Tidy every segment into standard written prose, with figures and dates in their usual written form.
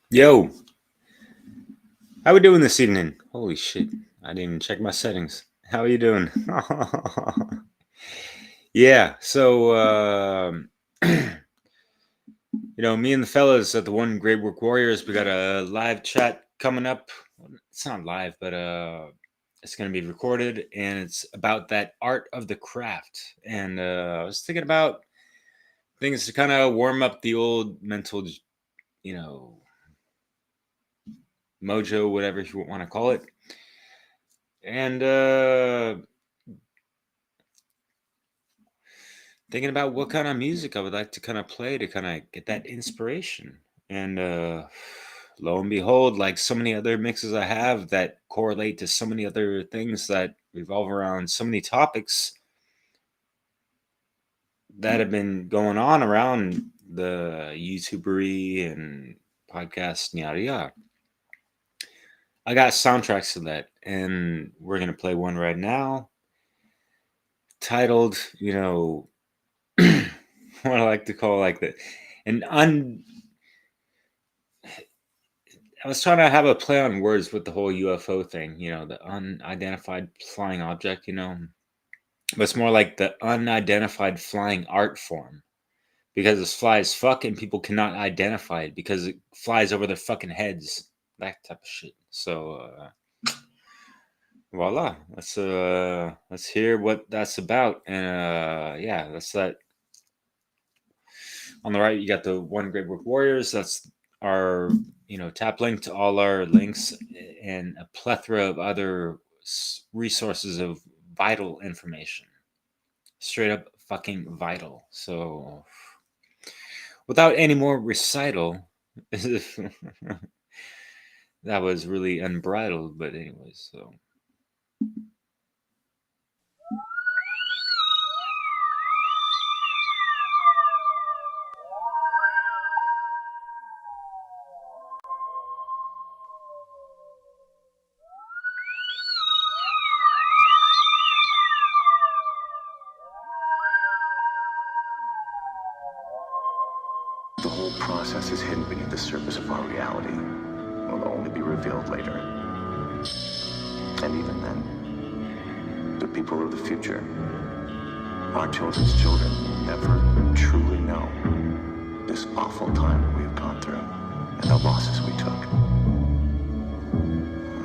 Yo, how we doing this evening? Holy shit, I didn't even check my settings. How are you doing? Yeah, so me and the fellas at the One Great Work Warriors, we got a live chat coming up. It's not live, but it's gonna be recorded, and it's about that art of the craft. And I was thinking about things to kind of warm up the old mental, you know, mojo, whatever you want to call it. And thinking about what kind of music I would like to kind of play to kind of get that inspiration. And lo and behold, like so many other mixes I have that correlate to so many other things that revolve around so many topics that have been going on around the YouTubery and podcast, yada yada. I got soundtracks to that, and we're gonna play one right now, titled, what I like to call like I was trying to have a play on words with the whole UFO thing, the unidentified flying object, but it's more like the unidentified flying art form, because it flies fuck and people cannot identify it because it flies over their fucking heads, that type of shit. So voila, let's hear what that's about. And yeah, that's that. On the right, you got the One Great Work Warriors. That's our, tap link to all our links and a plethora of other resources of vital information. Straight up fucking vital. So, without any more recital, that was really unbridled. But anyways, so. The whole process is hidden beneath the surface of our reality. Will only be revealed later. And even then, the people of the future, our children's children, will never truly know this awful time that we have gone through and the losses we took.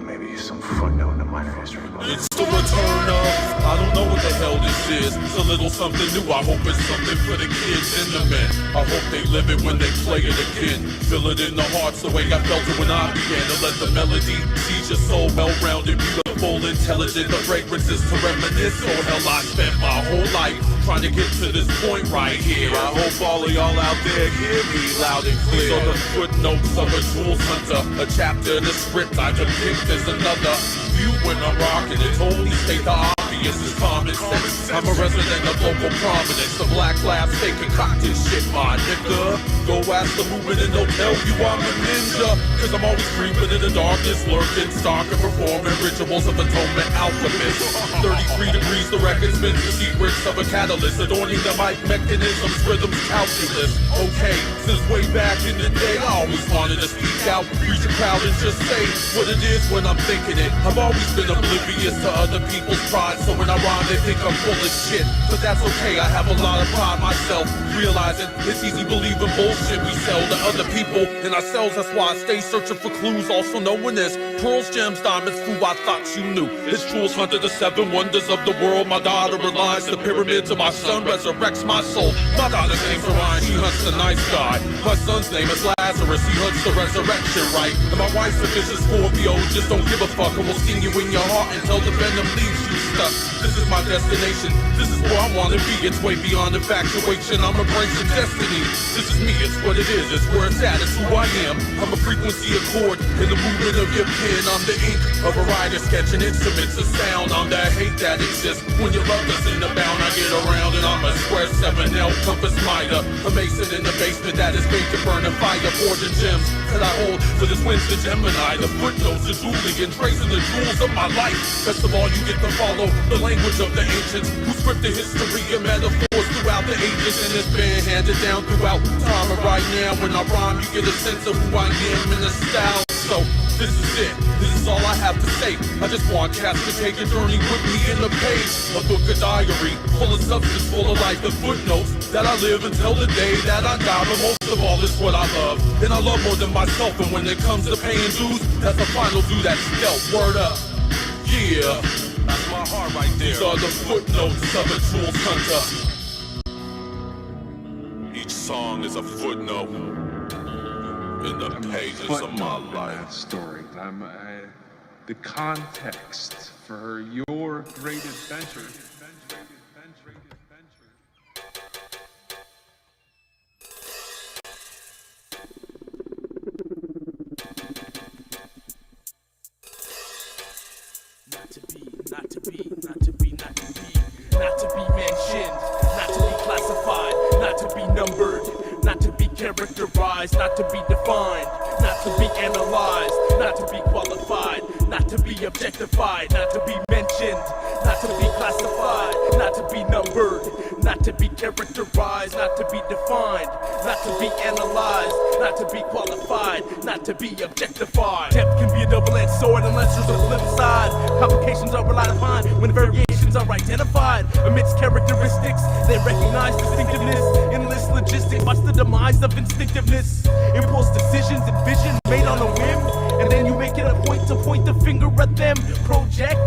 Maybe some footnote in a minor history book. It's the return of, I don't know what the hell this is. It's a little something new, I hope it's something for the kids and the men. I hope they live it when they play it again. Feel it in the hearts the way I felt it when I began to let the melody teach your soul, well-rounded, beautiful, intelligent. The fragrance is to reminisce. So hell, I spent my whole life trying to get to this point right here. I hope all of y'all out there hear me loud and clear. These are the footnotes of a jewels hunter. A chapter in the script I depict as another view when I'm rocking it. Totally state the obvious is common sense. I'm a resident of local prominence. The black labs fake concocted shit, my nigga. Go ask the movement and they'll tell you I'm a ninja. Cause I'm always creeping in the darkness, lurking, stalking, performing rituals of atonement, alchemist. 33 degrees, the record spins the secrets of a catalyst, adorning the mic mechanisms, rhythms, calculus. Okay, since way back in the day, I always wanted to speak out, reach a crowd and just say what it is when I'm thinking it. I've always been oblivious to other people's pride, so when I rhyme they think I'm full of shit. But that's okay, I have a lot of pride myself, realizing it's easy believing bullshit we sell to other people and ourselves. That's why I stay searching for clues, also known as pearls, gems, diamonds, food I thought you knew. It's jewels hunter, the seven wonders of the world. My daughter relies the pyramids, and my son resurrects my soul. My daughter's name's Orion, she hunts the night sky. Her son's name is Lazarus, he hunts the resurrection right. And my wife's a vicious Scorpio, just don't give a fuck, and will sting you in your heart until the venom leaves you stuck. This is my destination, this is where I wanna be. It's way beyond infatuation, I'm embracing destiny. This is me, it's what it is, it's where it's at, it's who I am. I'm a frequency accord in the movement of your pen. I'm the ink of a writer sketching instruments of sound. I'm the hate that exists when your love doesn't abound. I get around and I'm a square 7L compass miter, a mason in the basement that is made to burn a fire, forging gems that I hold for this Wednesday Gemini. The footnotes are Julian, tracing the jewels of my life. Best of all, you get to follow the language of the ancients who script the history and metaphors throughout the ages, and it's been handed down throughout time. And right now, when I rhyme, you get a sense of who I am and the style. So this is it, this is all I have to say. I just want cats to take a journey with me in the page. A book, a diary, full of substance, full of life and footnotes that I live until the day that I die. But most of all, it's what I love, and I love more than myself. And when it comes to paying dues, that's the final due that's dealt. Word up, yeah, that's my heart right there. These are the footnotes of a Jules Hunter. Each song is a footnote in the pages of my life. Story. The context for your great adventure. Not to be mentioned, not to be classified, not to be numbered, not to be characterized, not to be defined, not to be analyzed, not to be qualified, not to be objectified, not to be mentioned, not to be classified, not to be numbered, not to be characterized, not to be defined, not to be analyzed, not to be qualified, not to be objectified. Depth can be a double-edged sword unless there's a flip side. Complications are relied upon when variations are identified. Amidst characteristics, they recognize distinctiveness. Endless logistics, watch the demise of instinctiveness. Impulse decisions and vision made on a whim, and then you make it a point to point the finger at them. Project,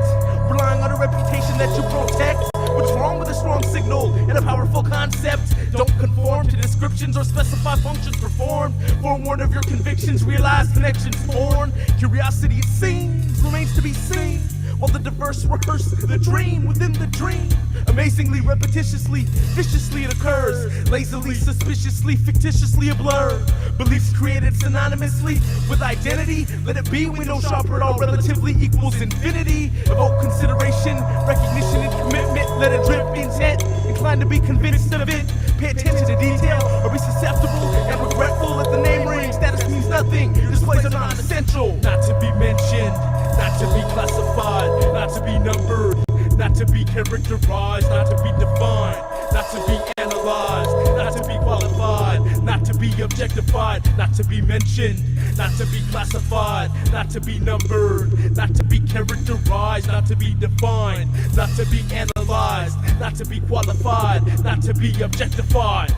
relying on a reputation that you protect. What's wrong with a strong signal and a powerful concept? Don't conform to descriptions or specify functions performed. Forewarned of your convictions, realize connections formed. Curiosity, it seems, remains to be seen, while the diverse rehearse the dream within the dream. Amazingly, repetitiously, viciously it occurs. Lazily, suspiciously, fictitiously a blur. Beliefs created synonymously with identity. Let it be, we know sharper all relatively equals infinity. Evoke consideration, recognition and commitment. Let it drip intent, inclined to be convinced of it. Pay attention to detail or be susceptible and regretful. Let the name ring, status means nothing. Displays are non-essential. Not to be mentioned, not to be classified, not to be numbered, not to be characterized, not to be defined, not to be analyzed, not to be qualified, not to be objectified, not to be mentioned, not to be classified, not to be numbered, not to be characterized, not to be defined, not to be analyzed, not to be qualified, not to be objectified.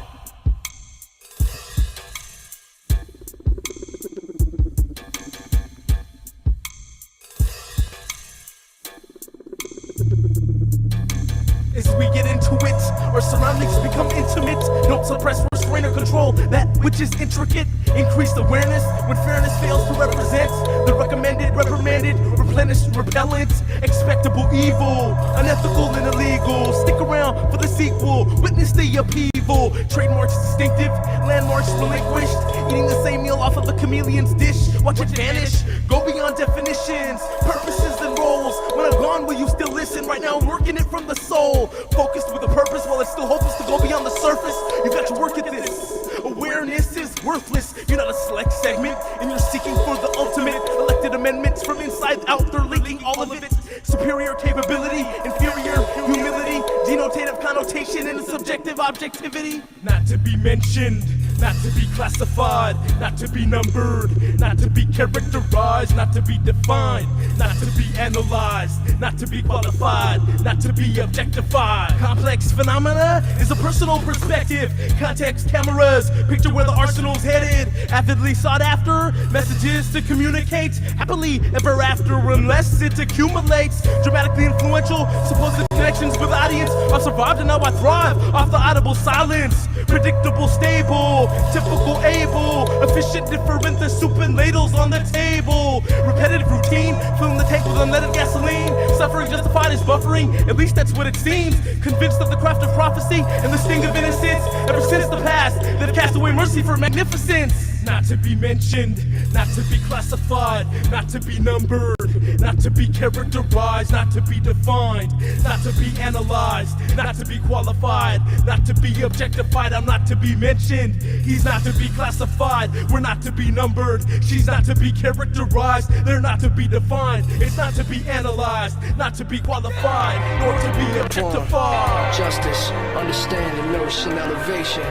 As we get into it, our surroundings become intimate. Don't suppress, restrain, or control that which is intricate. Increased awareness when fairness fails to represent the recommended, reprimanded, replenished, repellent. Expectable evil, unethical and illegal. Stick around for the sequel, witness the upheaval. Trademarks distinctive, landmarks relinquished. Eating the same meal off of the chameleon's dish. Watch it vanish, go beyond definitions, purposes and roles. When I'm gone, will you still listen? Right now I'm working it from the soul. Focused with a purpose while it's still hopeless to go beyond the surface. You got to work at this. Awareness is worthless. You're not a select segment, and you're seeking for the ultimate. Elected amendments from inside out, they're linking all of it. Superior capability, inferior humility, denotative connotation, and subjective objectivity. Not to be mentioned, not to be classified, not to be numbered, not to be characterized, not to be defined, not to be analyzed, not to be qualified, not to be objectified. Complex phenomena is a personal perspective. Context cameras, picture where the arsenal's headed. Avidly sought after, messages to communicate. Happily ever after unless it accumulates. Dramatically influential, supposed connections with audience. I've survived and now I thrive off the audible silence. Predictable, stable, typical, able, efficient, different than soup and ladles on the table. Repetitive routine, filling the tank with unleaded gasoline. Suffering justified as buffering, at least that's what it seems. Convinced of the craft of prophecy and the sting of innocence. Ever since the past, that have cast away mercy for magnificence. not to be mentioned, not to be classified, not to be numbered, not to be characterized, not to be defined, not to be analyzed, not to be qualified, not to be objectified. I'm not to be mentioned, he's not to be classified, we're not to be numbered, she's not to be characterized, they're not to be defined. It's not to be analyzed, not to be qualified, nor to be objectified. Justice, understanding, nourishing, elevation.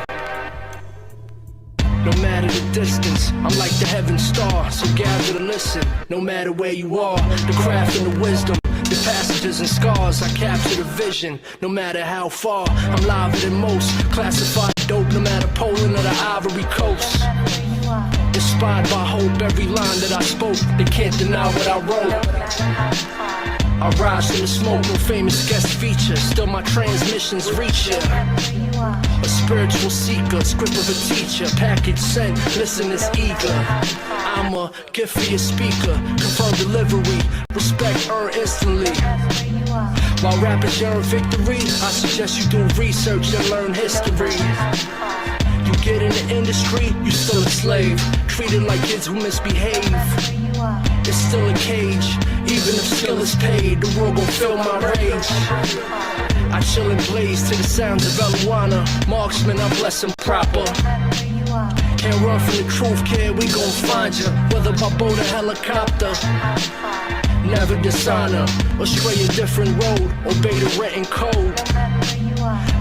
No matter the distance, I'm like the heaven star, so gather to listen. No matter where you are, the craft and the wisdom, the passages and scars, I capture the vision. No matter how far, I'm liver than most. Classified dope, no matter Poland or the Ivory Coast. Inspired by hope, every line that I spoke, they can't deny what I wrote. I rise from the smoke, no famous guest feature, still my transmissions reach ya. A spiritual seeker, script of a teacher, package sent, listeners eager. I'm a gift for your speaker, confirmed delivery, respect earned instantly. While rappers yearn victory, I suggest you do research and learn history. You get in the industry, you still a slave, treated like kids who misbehave. It's still a cage, even if skill is paid, the world gon' feel my rage. I chill and blaze to the sounds of Eluana, marksman, I bless him proper. Can't run from the truth, kid, we gon' find ya, whether by boat or helicopter. Never dishonor, or stray a different road, obey the written code.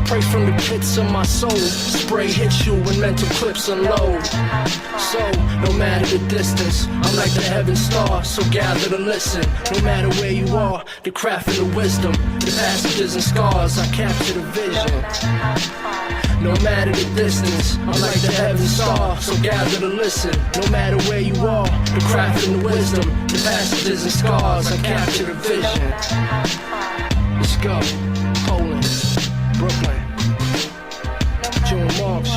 Pray from the pits of my soul, spray hits you when mental clips unload. So, no matter the distance, I'm like the heaven star, so gather to listen. No matter where you are, the craft and the wisdom, the passages and scars, I capture the vision. No matter the distance, I'm like the heaven star, so gather to listen. No matter where you are, the craft and the wisdom, the passages and scars, I capture the vision. Let's go, Poland, Brooklyn, June March.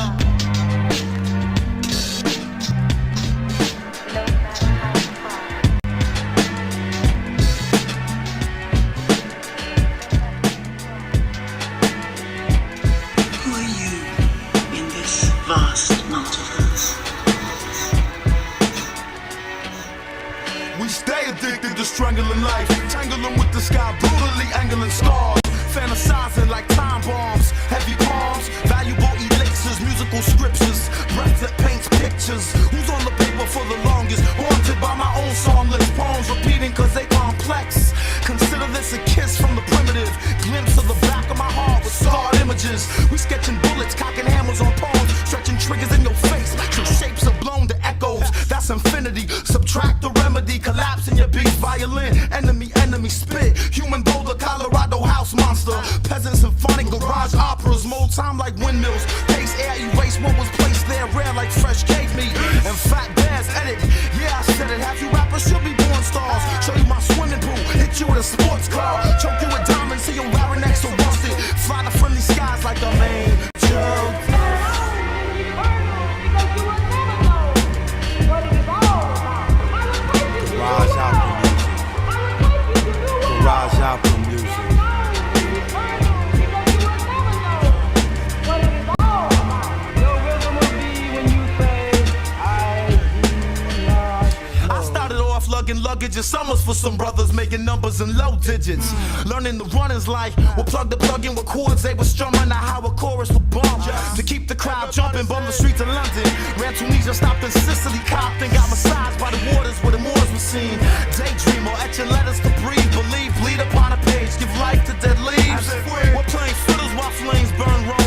Who are you in this vast multiverse? We stay addicted to strangling life, tangling with the sky, brutally angling stars, fantasizing like time bombs, heavy palms, valuable elixirs, musical scriptures, breath that paints pictures. Who's on the paper for the longest? Haunted by my own songless poems, repeating cause they complex. Consider this a kiss from the primitive, glimpse of the back of my heart with scarred images. We sketching bullets, cocking hammers on poems, stretching triggers in your face till shapes are blown to echoes. That's infinity, subtract the remedy, collapse in your beat, violin, enemy spit, human boulder, Colorado house monster, peasant symphonic garage operas, mold time like windmills, pace air, erase what was placed there, rare like fresh cake meat, and fat bears edit. Yeah, I said it, half you rappers should be born stars. Show you my swimming pool, hit you with a sports car, choke you with diamonds till your larynx are rusted, fly to friendly skies like a main joke. Garage album music. Garage album music. I started off lugging luggage in summers for some brothers making numbers in low digits. Learning the runnings like we'll plug the plug in with chords they were strumming, how a chorus would bump. To keep the crowd jumping, bum the streets of London. Ran Tunisia, stopped in Sicily, copped and got massaged by the waters where the Moors were seen. Daydreamer, etching letters to breathe, believe, bleed upon a page, give life to dead leaves. We're playing fiddles while flames burn road.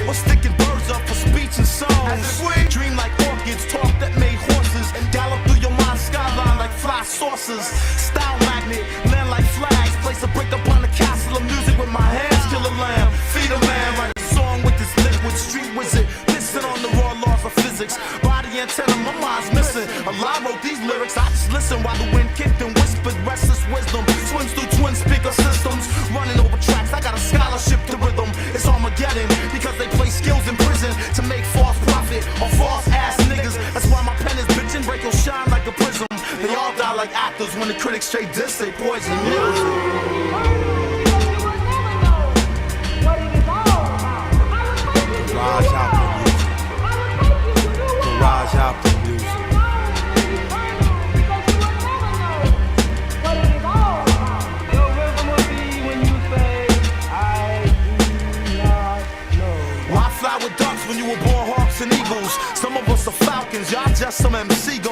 We're sticking birds up for speech and songs. Dream like orchids, talk that made horses, gallop through your mind skyline like fly saucers. Style magnet, land like flags, place a brick up on the castle of music with my hands, kill a lamb, feed a man, write a song with this liquid street wizard, pissing on the raw laws of physics, body antenna, my mind's missing. Allah wrote these lyrics, I just listen while the wind kicked and whispered restless wisdom, swims through twin speaker systems, running over tracks, I got a scholarship to rhythm, it's Armageddon, because they play skills in prison to make false profit or false ass niggas, that's why my pen is bitchin', break your shine like a prism, they all die like actors when the critics straight diss, they poison music. Garage album music. Garage album music.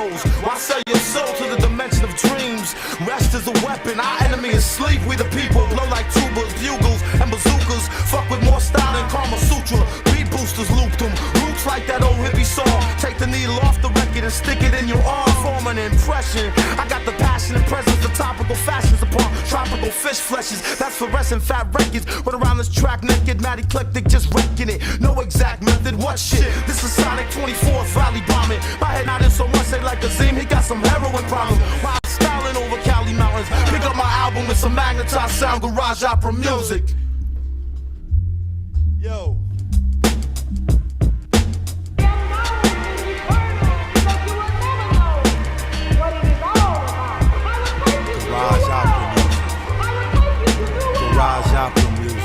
souls. Why sell your soul to the dimension of dreams? Rest is a weapon, our enemy is sleep. We the people blow like tubas, bugles, and bazookas. Fuck with more style than Kama Sutra. Beat boosters looped them. Roots like that old hippie song. Take the needle off the record and stick it in your arm. Form an impression. I got the passion and presence, the topical fashions upon tropical fish fleshes. That's fluorescent fat records. Run around this track naked, mad eclectic, just wrecking it. No exact method, what shit? This is Sonic 24th Valley bombing. My head not in so much, say like Azim, he got some heroin problems. While styling over Cali mountains. Pick up my album with some magnetized sound, garage opera music. Yo. Garage opera music. Garage opera music.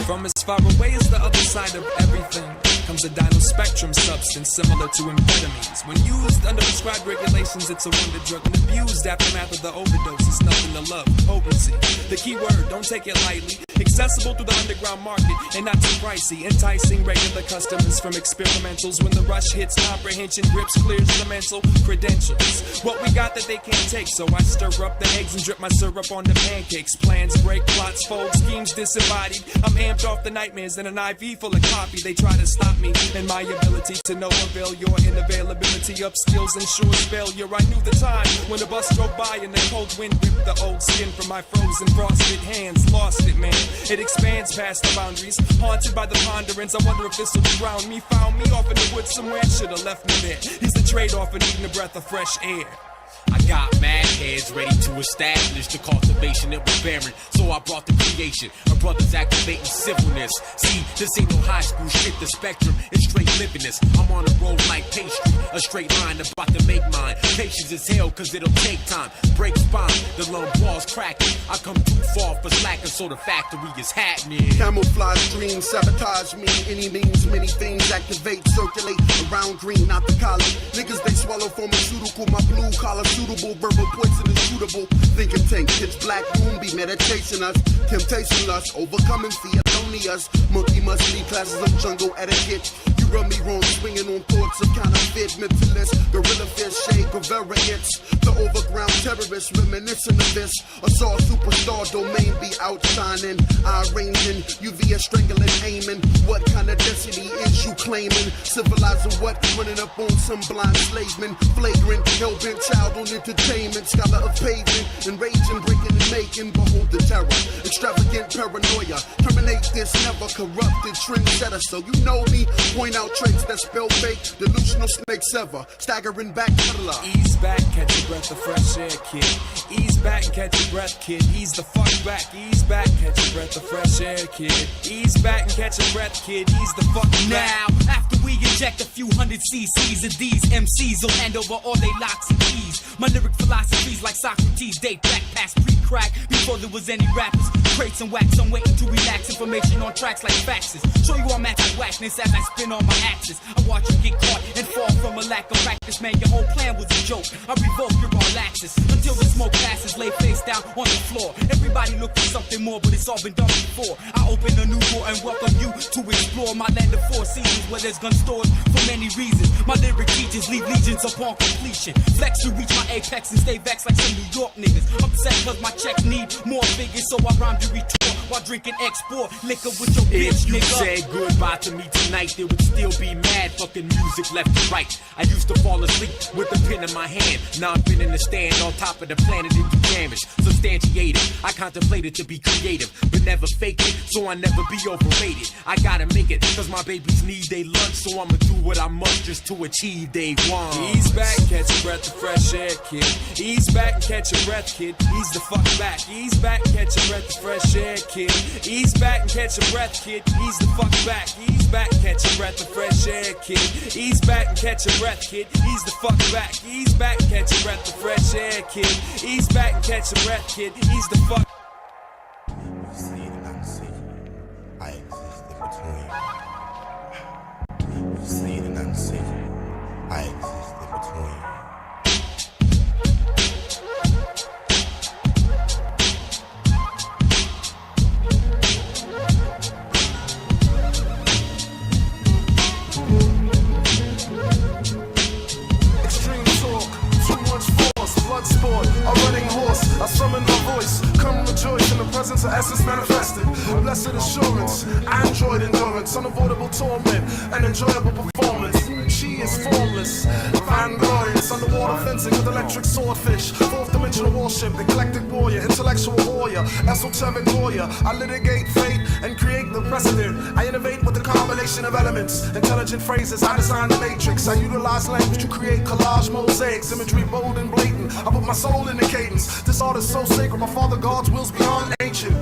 From as far away as the other side of everything comes a dino spectrum substance similar to amphetamines. When used under prescribed regulations, it's a wonder drug. And abused aftermath of the overdose, it's nothing to love. Potency, the key word, don't take it lightly. Accessible through the underground market and not too pricey. Enticing regular customers from experimentals. When the rush hits comprehension, grips clears the mental credentials. What we got that they can't take, so I stir up the eggs and drip my syrup on the pancakes. Plans break, plots fold, schemes disembodied. I'm amped off the nightmares in an IV full of coffee. They try to stop me and my ability to no avail. Your inavailability of skills ensures failure. I knew the time when the bus drove by and the cold wind ripped the old skin from my frozen frosted hands. Lost it, man. It expands past the boundaries. Haunted by the ponderance, I wonder if this will drown me. Found me off in the woods somewhere, should've left me there. Here's the trade-off of needing a breath of fresh air. I got mad heads ready to establish the cultivation it was barren. So I brought the creation of brothers activating civilness. See, this ain't no high school shit, the spectrum is straight livingness. I'm on a roll like pastry, a straight line about to make mine. Patience is hell cause it'll take time. Break spine, the lung walls cracking. I come too far for slacking, so the factory is happening. Camouflage dreams, sabotage me. Any means, many things activate, circulate around green, not the collar. Niggas they swallow pharmaceutical, my blue collar suitable, verbal poison is shootable. Think and tank, pitch black room, be meditation us, temptation lust, overcoming fear, lonely us. Monkey must lead classes of jungle etiquette. You rub me wrong, swinging on thoughts of counterfeit, mentalist, gorilla fish, shade, Guevara hits. The overground terrorist, reminiscent of this. A saw superstar domain be outshining, eye ranging, UV strangling, aiming. What kind of destiny is you claiming? Civilizing what? Running up on some blind slaveman, flagrant, hell-bent child on entertainment, scholar of pavement, enraging, breaking and making. Behold the terror, extravagant paranoia. Terminate this never corrupted trendsetter. So you know me, point out traits that spell fake, delusional snakes ever, staggering back peddler. Ease back, catch a breath of fresh air, kid. Ease back and catch your breath, kid. Ease the fuck back. Ease back, catch a breath of fresh air, kid. Ease back and catch a breath, kid. Ease the fuck back. Now, after we inject a few hundred cc's of these MCs will hand over all they locks and keys. My lyric philosophies like Socrates date back past pre-crack before there was any rappers. Crates and wax, I'm waiting to relax. Information on tracks like faxes. Show you all matching whackness as I spin on my axis. I watch you get caught and fall from a lack of practice. Man, your whole plan was a joke. I revoke your all access until the smoke passes. Lay face down on the floor. Everybody look for something more, but it's all been done before. I open a new door and welcome you to explore my land of four seasons where there's gun stores for many reasons. My lyric teachings leave legions upon completion. Flex to reach my apex and stay vexed like some New York niggas. Upset cause my check need more figures, so I rhyme to retort while drinking export liquor with your bitch, If you nigga. said goodbye to me tonight, there would still be mad fucking music left and right. I used to fall asleep with a pen in my hand. Now I've been in the stand on top of the planet and do damage. Substantiated, I contemplated to be creative, but never fake it, so I never be overrated. I gotta make it, cause my babies need their lunch, so I'ma do what I must just to achieve they want. Ease back, catch a breath of fresh air, kid. Ease back and catch a breath, kid. Ease the fuck back. Ease back and catch a breath of fresh air, kid. Ease back and catch a breath, kid. Ease the fuck back. Ease back and catch a breath of fresh air, kid. Ease back and catch a breath, kid. Ease the fuck back. Ease back and catch a breath of fresh air, kid. Ease back and catch a breath, kid. Ease the fuck. See and I see. I exist in between. her essence manifested. Blessed assurance, android endurance, unavoidable torment, and enjoyable performance. She is formless, vanglorious, underwater fencing with electric swordfish, fourth dimensional warship, eclectic warrior, intellectual warrior, esoteric lawyer. I litigate fate and create the precedent. I innovate with a combination of elements, intelligent phrases. I design the matrix. I utilize language to create collage mosaics, imagery bold and blatant. I put my soul in the cadence. This art is so sacred. My father God's will's beyond ancient.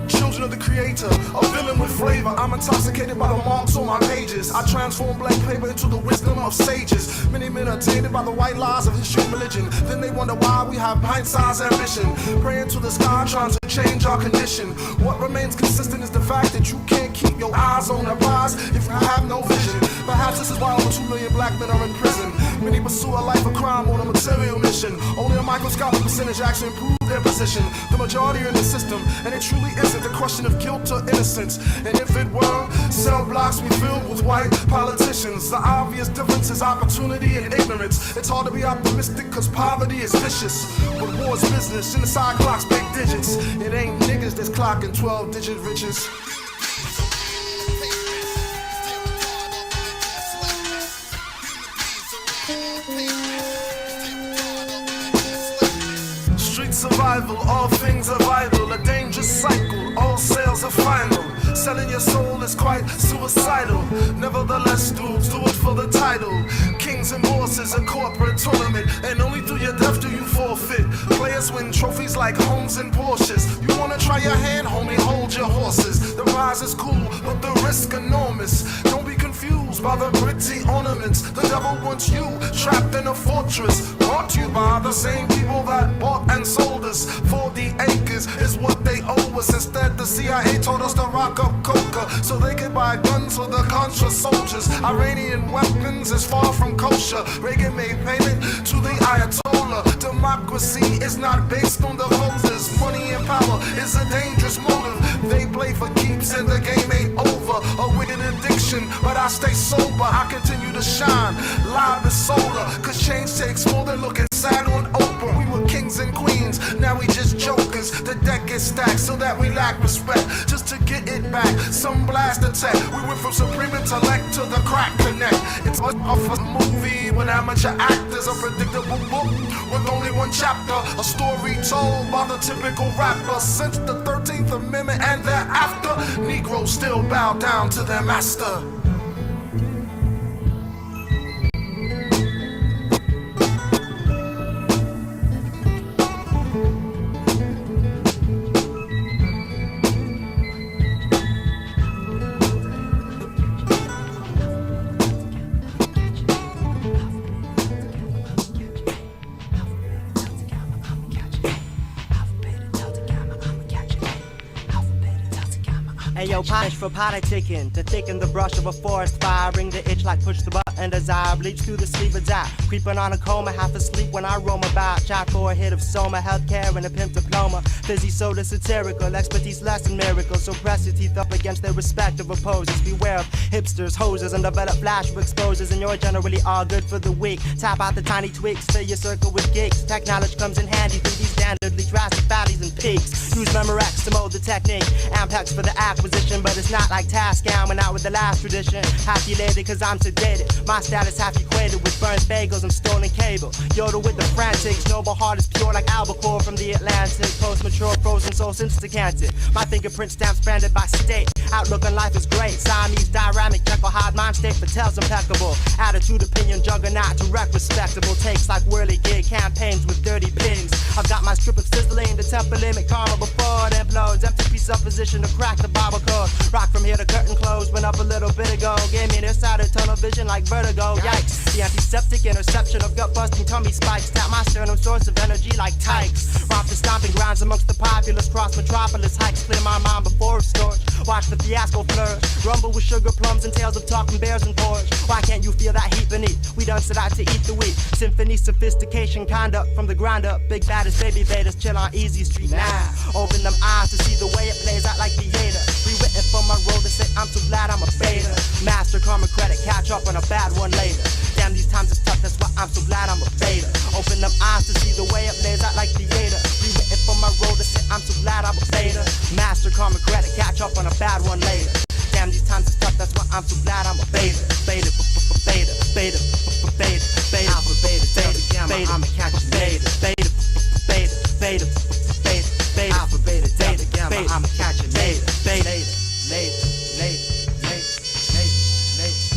Children of the creator, a villain with flavor. I'm intoxicated by the marks on my pages. I transform blank paper into the wisdom of sages. Many men are tainted by the white lies of history and religion. Then they wonder why we have pint-sized ambition. Praying to the sky, trying to change our condition. What remains consistent is the fact that you can't keep your eyes on the prize if you have no vision. Perhaps this is why over 2 million black men are in prison. Many pursue a life of crime on a material mission. Only a microscopic percentage actually improve their position. The majority are in the system, and it truly isn't a question of guilt or innocence. And if it were, cell blocks we filled with white politicians. The obvious difference is opportunity and ignorance. It's hard to be optimistic cause poverty is vicious. But war's business, genocide clocks big digits. It ain't niggas that's clocking 12-digit riches. Survival, all things are vital, a dangerous cycle, all sales are final. Selling your soul is quite suicidal. Nevertheless, dudes, do it for the title. Kings and horses, a corporate tournament, and only through your death do you forfeit. Players win trophies like homes and Porsches. You wanna try your hand, homie, hold your horses. The rise is cool, but the risk enormous. Don't be confused by the pretty ornaments. The devil wants you trapped in a fortress, brought to you by the same people that bought and sold us. 40 acres is what they owe us. Instead, the CIA told us to rock up coca so they could buy guns for the Contra soldiers. Iranian weapons is far from kosher. Reagan made payment to the Ayatollah. Democracy is not based on the voters. Money and power is a dangerous motive. They play for keeps and the game ain't over. A wicked addiction, but I stay sober. I continue to shine, live as solar. Cause change takes more than looking sad on Oprah. We were kings and queens, now we just jokers. The deck is stacked so that we lack respect. Just to get it back, some blast attack. We went from supreme intellect to the crack connect. It's off a movie when amateur actors, a predictable book with only one chapter. A story told by the typical rapper. Since the 13th Amendment and thereafter, Negroes still bow down to their master. Ayo, punish for politicking, to thicken the brush of a forest fire. Bring the itch like push the button, desire. Bleach through the sleeve of die. Creeping on a coma, half asleep when I roam about. Shot for a hit of soma, healthcare and a pimp diploma. Fizzy soda satirical, expertise less than miracle. So press your teeth up against their respective opposers. Beware of hipsters, hosers, and develop flash of exposures. And you're generally all good for the weak. Tap out the tiny tweaks, fill your circle with geeks. Tech knowledge comes in handy through these standardly drastic valleys and peaks. Use Memorex to mold the technique. Ampex for the acquisition, but it's not like Tascam. Went out with the last tradition. Half elated cause I'm sedated. My status half equated with burnt bagels and stolen cable. Yodel with the frantics. Noble heart is pure like albacore from the Atlantic. Post-mature frozen soul since decanted. My fingerprint stamps branded by state. Outlook on life is great. Siamese dynamic, Jekyll Hyde, mind state foretells impeccable. Attitude, opinion, juggernaut, direct, respectable. Takes like whirly gig campaigns with dirty pigs. I've got my strip of sizzling, the temper limit karma before it implodes. Empty presupposition to crack the Bible code. Rock from here to curtain close, went up a little bit ago. Gave me this side of tunnel vision like vertigo. Yikes, the antiseptic interception of gut busting tummy spikes. Tap my sternum source of energy like tykes. Romp the stomping grounds amongst the populace. Cross metropolis hikes, clear my mind before it's scorched. Watch the fiasco flourish. Rumble with sugar plums and tales of talking bears and porridge. Why can't you feel that heat beneath? We done set out to eat the wheat. Symphony, sophistication, conduct from the ground up. Big baddest baby betas chill on easy street now. Open them eyes to see the way it plays out like theater. Rewritten for my role to say I'm so glad I'm a beta. Master karma credit, catch up on a bad one later. Damn, these times is tough, that's why I'm so glad I'm a beta. Open them eyes to see the way it plays out like theater. Rewritten Rewritten for my role to say I'm so glad I'm a beta. Master karma credit, catch up on a bad one later. Damn, these times is tough, that's why I'm so glad I'm a beta. Beta, beta, beta, beta, beta, alpha, beta, delta, gamma, I'ma catch you later. Beta, beta, beta, beta, beta, alpha, beta, delta, gamma, I'ma catch you later. Beta, later, later, later, later, later, later.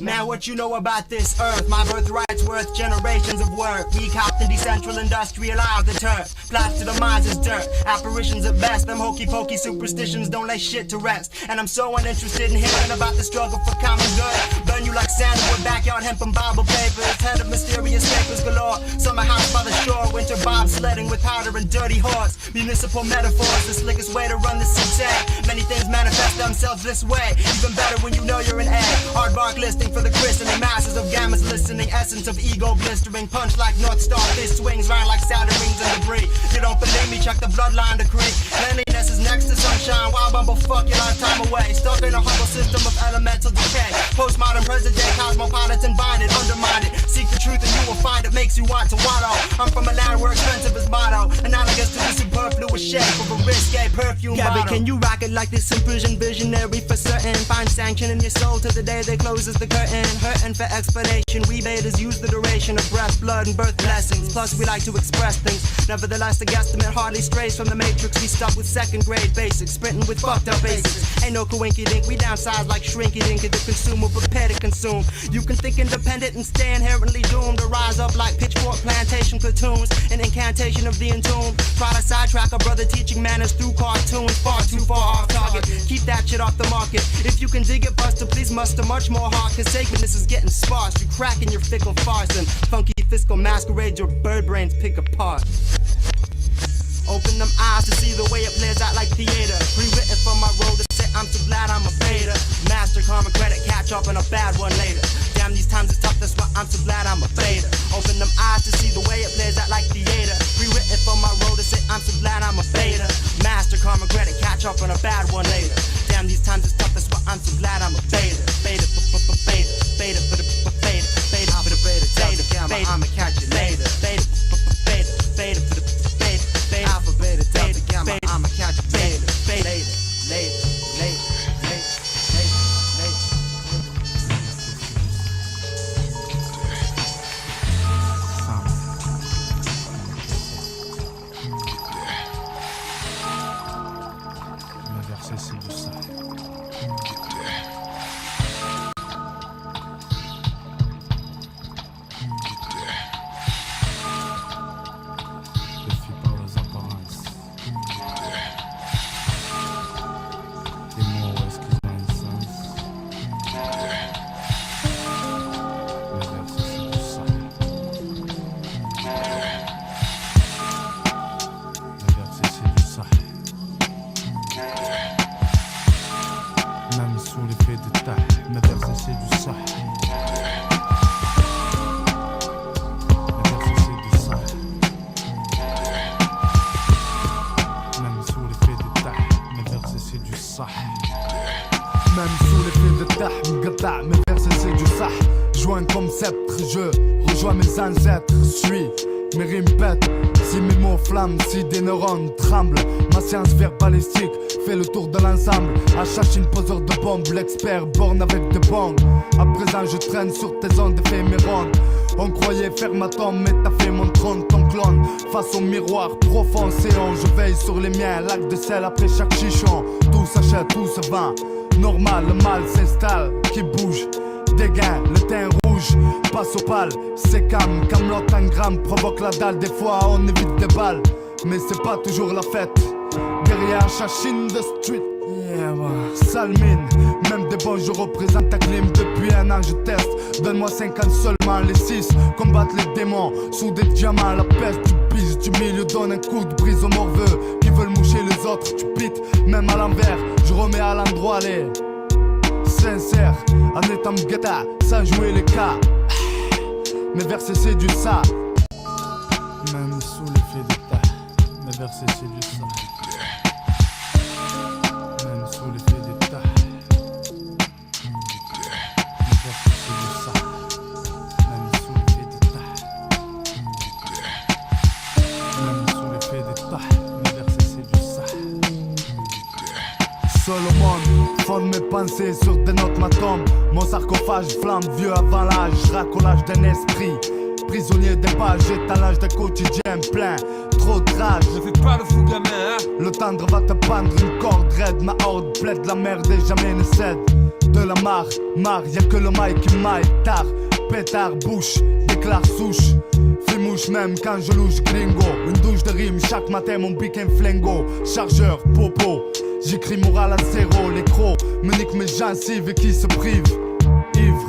Now what you know about this earth? My birthright's worth generations of work. We copped and decentral industrialized the turf. Plots to the minds is dirt. Apparitions at best. Them hokey pokey superstitions don't lay shit to rest. And I'm so uninterested in hearing about the struggle for common good. Burn you like sandalwood, backyard hemp and Bible papers. Head of mysterious papers galore. Summer house by the shore. Winter bobsledding with powder and dirty horse. Municipal metaphors, the slickest way to run this city. Many things manifest themselves this way. Even better when you know you're an A. Hard bark listing for the christening, masses of gammas listening, essence of ego blistering, punch like North Star, fist swings round like Saturn rings and debris. You don't believe me? Check the bloodline decree. Cleanliness is next to sunshine. Wild bumble, fuck your lifetime away. Stuck in a humble system of elemental decay. Postmodern present day, cosmopolitan binded, undermined it. Seek the truth and you will find it. Makes you want to wallow. I'm from a land where expensive is motto, analogous to the superfluous shape of a risque perfume bottle. Gabby, can you rock it like this imprison visionary for certain? Find sanction in your soul till the day that closes the curtain. Hurting for explanation, we betas use the duration of breath, blood, and birth blessings. Plus, we like to express things. Nevertheless, the guesstimate hardly strays from the matrix. We stuck with second grade basics, sprinting with fucked up basics. Ain't no coinky dink, we downsize like shrinky dink. The consumer prepared to consume. You can think independent and stay inherently doomed to rise up like pitchfork plantation platoons. An incantation of the entombed. Try to sidetrack a brother teaching manners through cartoons. Far too far off target. Keep that shit off the market. If you can dig it, Buster, please muster much more heart. Cause sacredness is getting sparse. You cracking your fickle farce and funky fiscal masquerade your bird brains pick apart. Open them eyes to see the way it plays out like theater. Rewritten for my role to say I'm so glad I'm a beta. Master karma credit, catch up on a bad one later. Damn, these times is tough, that's why I'm so glad I'm a beta. Open them eyes to see the way it plays out like theater. Rewritten for my role to say I'm so glad I'm a beta. Master karma credit, catch up on a bad one later. Damn, these times is tough, that's why I'm so glad I'm a beta. Beta, beta, beta, for the beta, beta, for the beta, beta, beta, I'ma catch you later. Beta, beta, beta, for the beta, beta, alpha, beta, delta, gamma, I'ma catch you later. Beta, later, later, later, later, later, later. Le verset c'est du ça. Même sous l'effet de tah, m'gata, mes versets c'est du sah. Joins comme sceptre, je rejoins mes ancêtres. Suis, mes rimes pètent. Si mes mots flamment, si des neurones tremblent. Ma science verbalistique fait le tour de l'ensemble. À Chachine, poseur de bombes, l'expert borne avec des bombes. À présent je traîne sur tes ondes éphémérondes. On croyait faire ma tombe, mais t'as fait mon trône, ton clone. Face au miroir profond, séant, je veille sur les miens. Lac de sel après chaque chichon. Tout s'achète, tout se vend. Normal, le mal s'installe, qui bouge. Des gains, le teint rouge, passe au pâle. C'est calme, Camelot en gramme, provoque la dalle. Des fois on évite des balles, mais c'est pas toujours la fête. Derrière Chachine de street, yeah, sale mine. Même des bons, je représente ta clim. Depuis un an je teste, donne-moi 50 seulement. Les 6 combattent les démons sous des diamants. La peste du pige du milieu donne un coup de brise aux morveux qui veulent moucher les autres. Tu pites, même à l'envers, je remets à l'endroit les sincères. En étant guetta, sans jouer les cas. Mes versets c'est du ça. Même sous l'effet de ta versets c'est du ça. Même sous l'effet d'état. Mes versets c'est du ça. Même sous l'effet d'état. Même sous l'effet d'état. Mes versets c'est du ça. Seul au monde, fonde mes pensées sur des notes ma tombe. Mon sarcophage flamme vieux avant l'âge, racolage d'un esprit. Prisonnier des pages, étalage d'un quotidien plein. Trop de rage, ne fais pas le fou gamin, hein. Le tendre va te pendre une corde raide. Ma horde plaide, la merde et jamais ne cède. De la marre, y'a que le maille qui maille tard. Pétard, bouche, déclare souche. Fais-mouche même quand je louche gringo. Une douche de rime, chaque matin mon bic un flingo. Chargeur, popo, j'écris moral à zéro. Les crocs me niquent mes gencives et qui se privent. Ivre,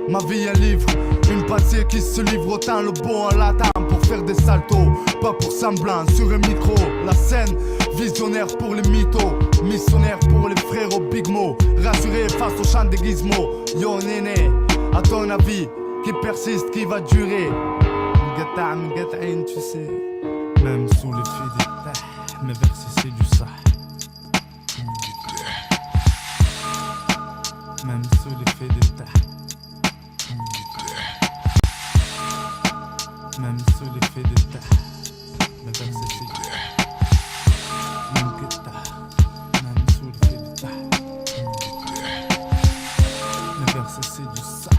ma vie un livre. Une pensée qui se livre autant le bon en latin pour faire des saltos, pas pour semblant sur un micro. La scène, visionnaire pour les mythos, missionnaire pour les frérots big mo. Rassuré face au chant des gizmos. Yo néné, à ton avis, qui persiste, qui va durer? M'gata'in, tu sais. Même sous l'effet d'état, mes versets c'est du ça. Même sous l'effet d'état. Même sous l'effet d'état, mes versets c'est du ça. Même sous l'effet d'état, mes versets c'est du ça.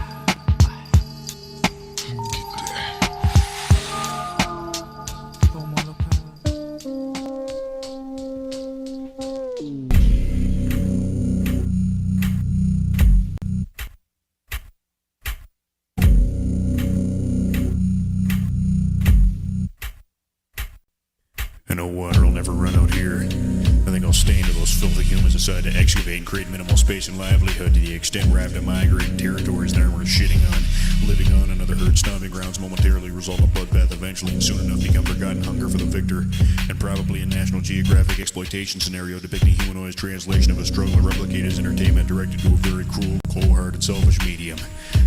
Decide to excavate and create minimal space and livelihood to the extent we're apt to migrate in territories that aren't worth shitting on. Living on another herd's stomping grounds momentarily result in a bloodbath eventually, and soon enough become forgotten hunger for the victor, and probably a National Geographic exploitation scenario depicting humanoid's translation of a struggle to replicate his entertainment directed to a very cruel, cold-hearted, selfish medium.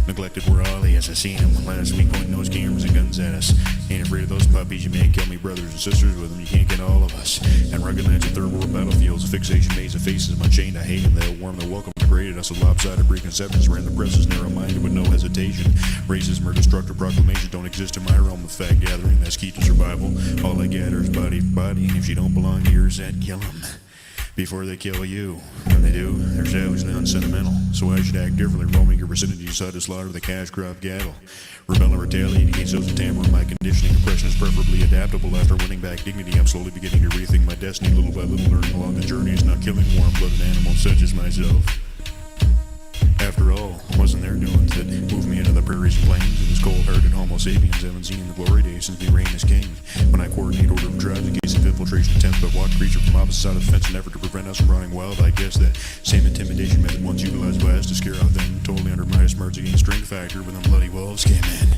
Neglected were all he has seen him. Last week pointing those cameras and guns at us. Ain't afraid of those puppies, you may kill me brothers and sisters with them, you can't get all of us. And rugged lands of third world battlefields, a fixation maze of faces unchained to hate, and they'll warm the welcome degraded us with lopsided preconceptions ran the presses narrow-minded with no hesitation. Racism or destructive proclamations don't exist in my realm of fact gathering, that's key to survival. All I gather is body for body, and if you don't belong to yours, then kill them before they kill you. When they do, they're savagely unsentimental. So I should act differently, roaming your vicinity, decide to slaughter the cash crop cattle. Rebel and retaliate against those who tamper with my conditioning. Oppression is preferably adaptable. After winning back dignity, I'm slowly beginning to rethink my destiny. Little by little, learning along the journey is not killing warm-blooded animals such as myself. After all, it wasn't their doings that moved me into the prairies and plains. It was cold-hearted Homo sapiens haven't seen the glory days since we reigned as king. When I coordinate order of tribes in case of infiltration attempts by walk creature from opposite side of the fence in an effort to prevent us from running wild, I guess that same intimidation method once utilized by us to scare off them totally under my smarts against strength factor when the bloody wolves came in.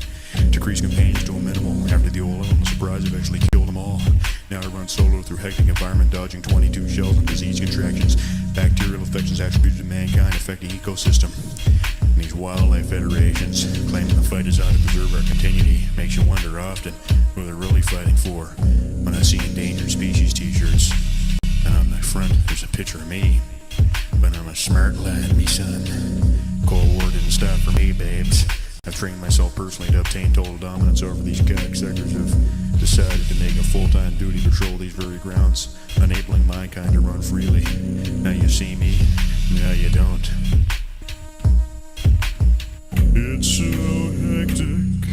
Decrease companions to a minimal. After the old element surprise eventually killed them all. Now I run solo through hectic environment, dodging 22 shells and disease contractions. Bacterial infections attributed to mankind affecting ecosystem. And these wildlife federations claiming the fight is out to preserve our continuity makes you wonder often who they're really fighting for. When I see endangered species t-shirts, and on the front there's a picture of me. But I'm a smart lad, me son. Cold War didn't stop for me, babes. I've trained myself personally to obtain total dominance over these cocksuckers who've decided to make a full-time duty patrol these very grounds, enabling mankind to run freely. Now you see me, now you don't. It's so hectic.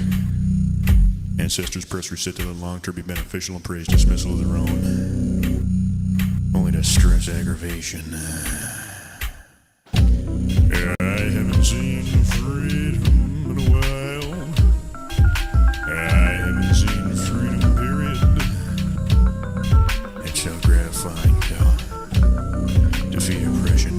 Ancestors press reset to the long-term be beneficial and praise dismissal of their own. Only to stress aggravation. I haven't seen freedom in a while. I haven't seen freedom, period. It's so gratifying to defeat oppression.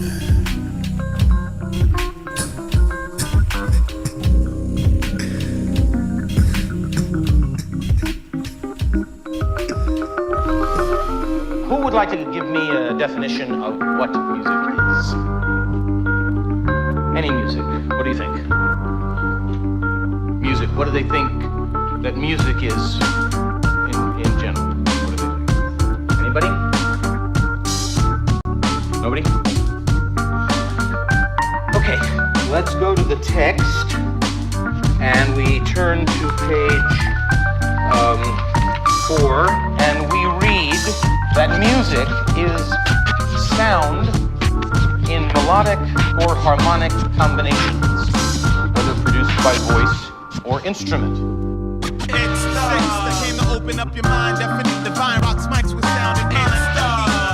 Who would like to give me a definition of what music is? Any music. What do you think? Music. What do they think that music is in general? What do they think? Nobody? Okay, let's go to the text, and we turn to page 4, and we read that music is sound in melodic or harmonic combinations, whether produced by voice or instrument. It's six that came to open up your mind, definite divine rocks mics with sound and melody.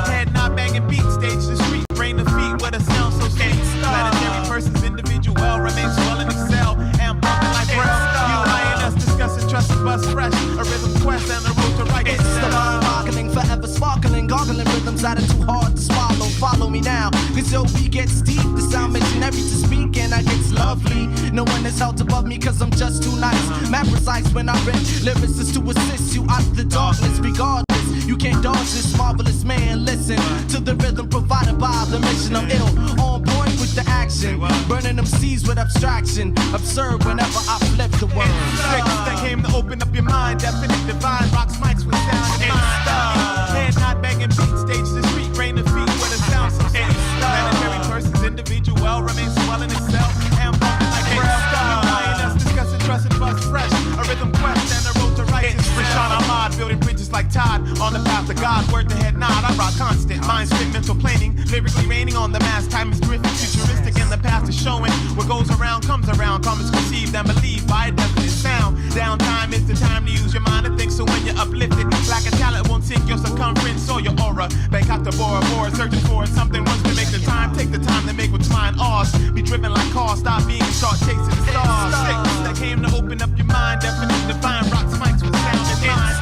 Head not banging beat, stage the street, brain the feet with a sound so sweet. Planetary person's individual remains well and excel and bumping like breath. You and us discussing trust and bust fresh, a rhythm quest and a road to right. It's the mind marketing, forever sparkling, gargling rhythms that are too hard to swallow. Follow me now, cause yo, we gets deep. The sound missionary to speak and I gets lovely. No one is held above me cause I'm just too nice. Mad precise when I rap, lyrics is to assist you out of the darkness. Regardless, you can't dodge this marvelous man. Listen to the rhythm provided by the mission. I'm ill, on point with the action. Burning them seas with abstraction. Absurd whenever I flip the word. Six that came to open up your mind, definite divine rocks mics with sound and mind. Head not banging beat, stage the street, brain the feet with a sound so sweet. Planetary person's individual remains well in itself and bumping like breath. You us discussing trust and bust fresh, a rhythm quest and a road to righteousness. Rashawn Ahmad building bridges like Todd on the path to God. Word to head nod, I rock constant. Mind straight mental planing, lyrically raining on the mass. Time is terrific, futuristic, and the path is showing. What goes around comes around. Comments conceived and believed by a definite sound. Downtime is the time to use your mind and think. So when you're uplifted, lack of talent won't sink your circumference or your aura. Bangkok to Bora Bora, searching for something once to make the time. Take the time to make what's mine ours. Be driven like cars, stop being and start chasing the stars. Six that came to open up your mind, definite divine rocks mics with sound and mind.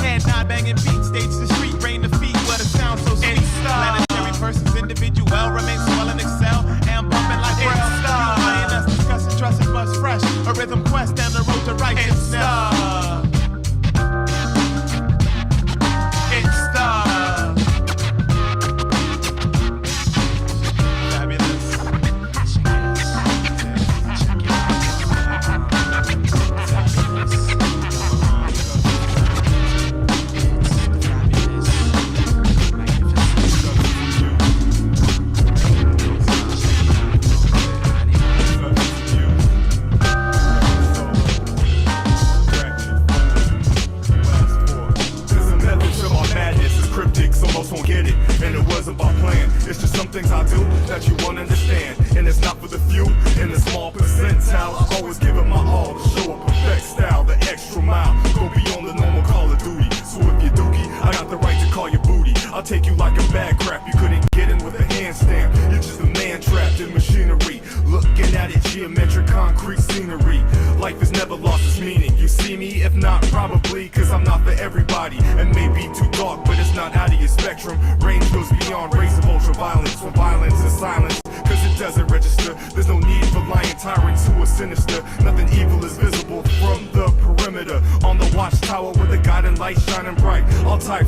Head nod banging beat, stage the street, brain the feet, what a sound so sweet. Planetary person's individual remains well and excel and bumping like breath. You and us discussing trust and bust fresh, a rhythm quest and the road to righteousness.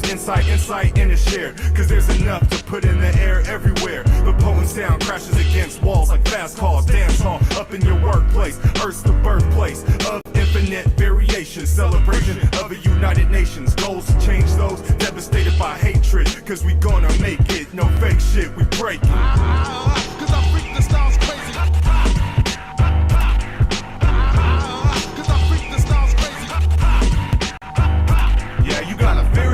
Insight in the share, cause there's enough to put in the air everywhere. The potent sound crashes against walls like fast cars, dance hall, up in your workplace. Earth's the birthplace of infinite variation, celebration of a United Nations. Goals to change those devastated by hatred, cause we gonna make it, no fake shit, we break it. Cause I freak the styles crazy.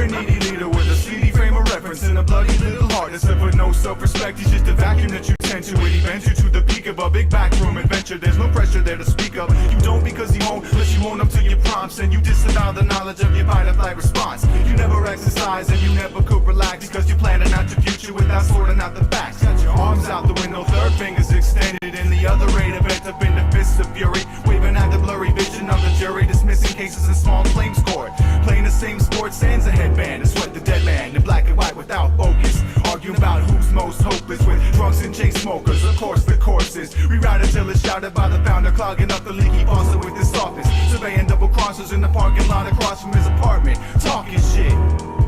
Needy leader with a CD frame of reference and a bloody little heart that's never no self-respect. He's just a vacuum that you tend to, and he bends you to the peak of a big backroom adventure. There's no pressure there to speak up. You don't because he won't, unless you own up to your prompts, and you disavow the knowledge of your fight-or-flight response. You never exercise and you never could relax because you're planning out your future without sorting out the facts. Got your arms out the window, third fingers extended, and the other rate bent up in the fists of fury, waving at the blurry vision of the jury, dismissing cases in small claims court. Playing the same sport, sans a headband, and sweat the dead man in black and white without focus. Arguing about who's most hopeless with drunks and chain smokers. Of course, the course is rewrite until it's shouted by the founder, clogging up the leaky faucet with his softness. Surveying double crossers in the parking lot across from his apartment, talking shit,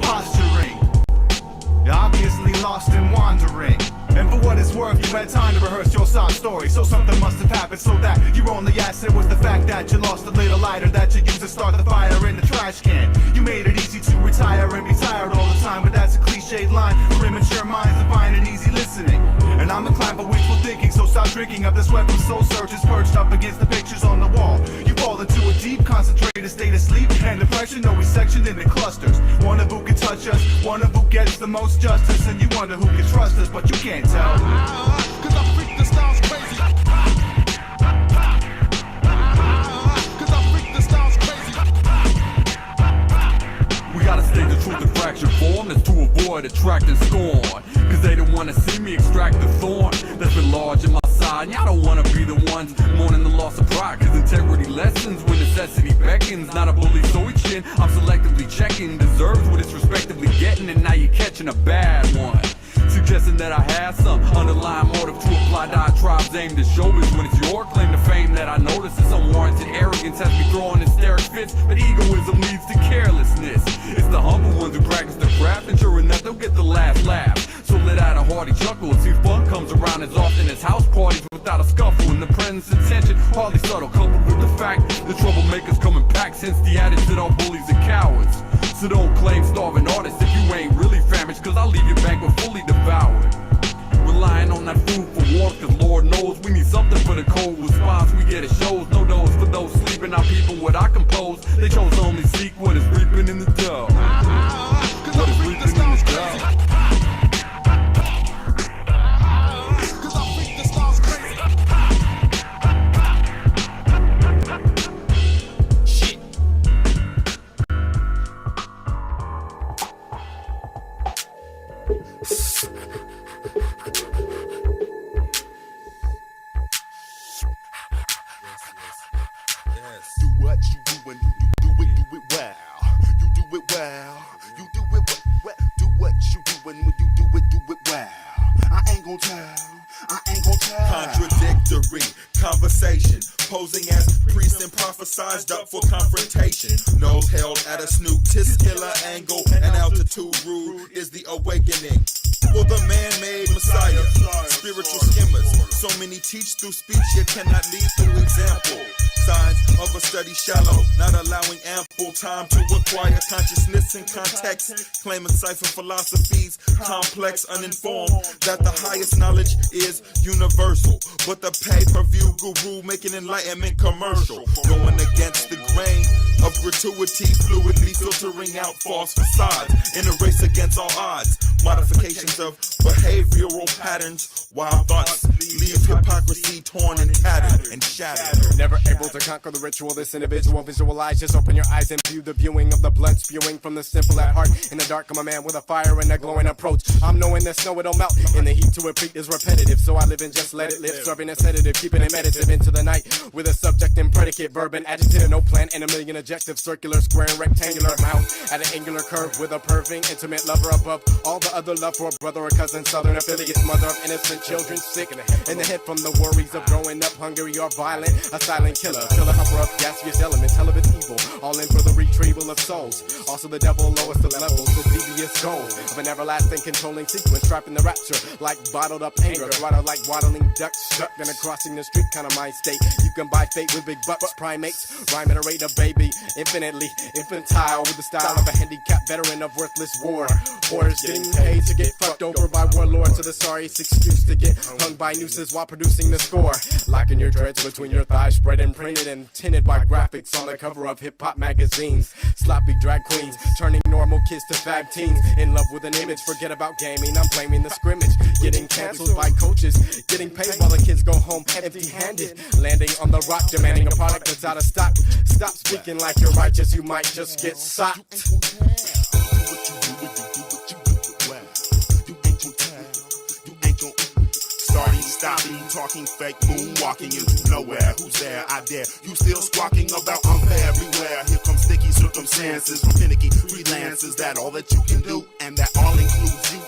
posturing. You're obviously lost and wandering. And for what it's worth, you had time to rehearse your sob story. So something must have happened so that your only asset was the fact that you lost a little lighter that you used to start the fire in the trash can. You made it easy to retire and be tired all the time, but that's a cliched line for immature minds to find an easy listen. stop drinking of the sweat from soul searchers perched up against the pictures on the wall. You fall into a deep, concentrated state of sleep and depression, always sectioned into clusters. One of who can touch us, one of who gets the most justice, and you wonder who can trust us, but you can't tell. Cause I freak the styles crazy. Cause I freak the styles crazy. We gotta state the truth in fractured form, that's to avoid attracting scorn. Cause they don't wanna see me extract the thorn that's been large in my side. Y'all don't wanna be the ones mourning the loss of pride. Cause integrity lessons when necessity beckons. Not a bully, so each chin I'm selectively checking deserves what it's respectively getting, and now you're catching a bad one. Suggesting that I had some underlying motive to apply diatribes aimed at showbiz when it's your claim to fame that I notice is unwarranted arrogance has me throwing hysteric fits, but egoism leads to carelessness. It's the humble ones who practice the craft, and sure enough they'll get the last laugh. So let out a hearty chuckle and see fun comes around as often as house parties without a scuffle, and the presence and tension hardly subtle, coupled with the fact the troublemakers come in packs, hence the adage that all bullies are cowards. So don't claim starving artists if you ain't really famished, cause I'll leave your banquet fully devoured. Relying on that food for warmth, cause Lord knows we need something for the cold response we get at shows. No dose for those sleeping, our people what I compose. They chose to only seek what is reaping in the dough. What is reaping in the dough. Do what you do and you do it well. You do it well. You do it well. Do what you do and when you do it well. I ain't gon' tell. I ain't gon' tell. Contradictory conversation, posing as priest and prophesized up for confrontation. Nose held at a snoot, testicular angle and altitude rude is the awakening. For the man-made Messiah, spiritual skimmers. So many teach through speech, yet cannot lead through example. Signs of a study shallow, not allowing ample time to acquire consciousness and context. Claiming cipher philosophies, complex, uninformed, that the highest knowledge is universal. But the pay-per-view guru making enlightenment commercial, going against the grain of gratuity, fluidly filtering out false facades in a race against all odds. Modifications of behavioral patterns, wild thoughts leave hypocrisy torn and tattered and shattered. Never able to conquer the ritual, this individual visualize. Just open your eyes and view the viewing of the blood spewing from the simple at heart. In the dark, I'm a man with a fire and a glowing approach. I'm knowing that snow it'll melt, and the heat to repeat is repetitive. So I live and just let it live, serving a sedative, keeping it meditative into the night with a subject and predicate, verb and adjective, no plan and a million adjectives. Circular, square, and rectangular mouth at an angular curve with a perving, intimate lover above all the other love for a brother or cousin, southern affiliates, mother of innocent children, sick in the head from the worries of growing up hungry or violent, a silent killer, upper of gaseous elements, hell of its evil, all in for the retrieval of souls. Also the devil lowest of levels, the devious goal of an everlasting controlling sequence, trapped in the rapture like bottled up anger, throttled like waddling ducks, stuck in a crossing the street kind of mind state. You can buy fate with big bucks, primates, rhyme at a rate of baby, infinitely infantile with the style of a handicapped veteran of worthless war. Whores getting paid to get fucked over by warlords, so the sorriest excuse to get hung by nooses while producing the score. Locking your dreads between your thighs, spread and printed and tinted by graphics on the cover of hip-hop magazines. Sloppy drag queens, turning normal kids to fab teens. In love with an image, forget about gaming, I'm blaming the scrimmage. Getting cancelled by coaches, getting paid while the kids go home empty-handed. Landing on the rock, demanding a product that's out of stock. Stop speaking like you're righteous, you might just get socked. Starting, stopping, talking fake, moonwalking into nowhere. Who's there? I dare. You still squawking about unfair everywhere. Here come sticky circumstances from finicky freelancers. That all that you can do, and that all includes you.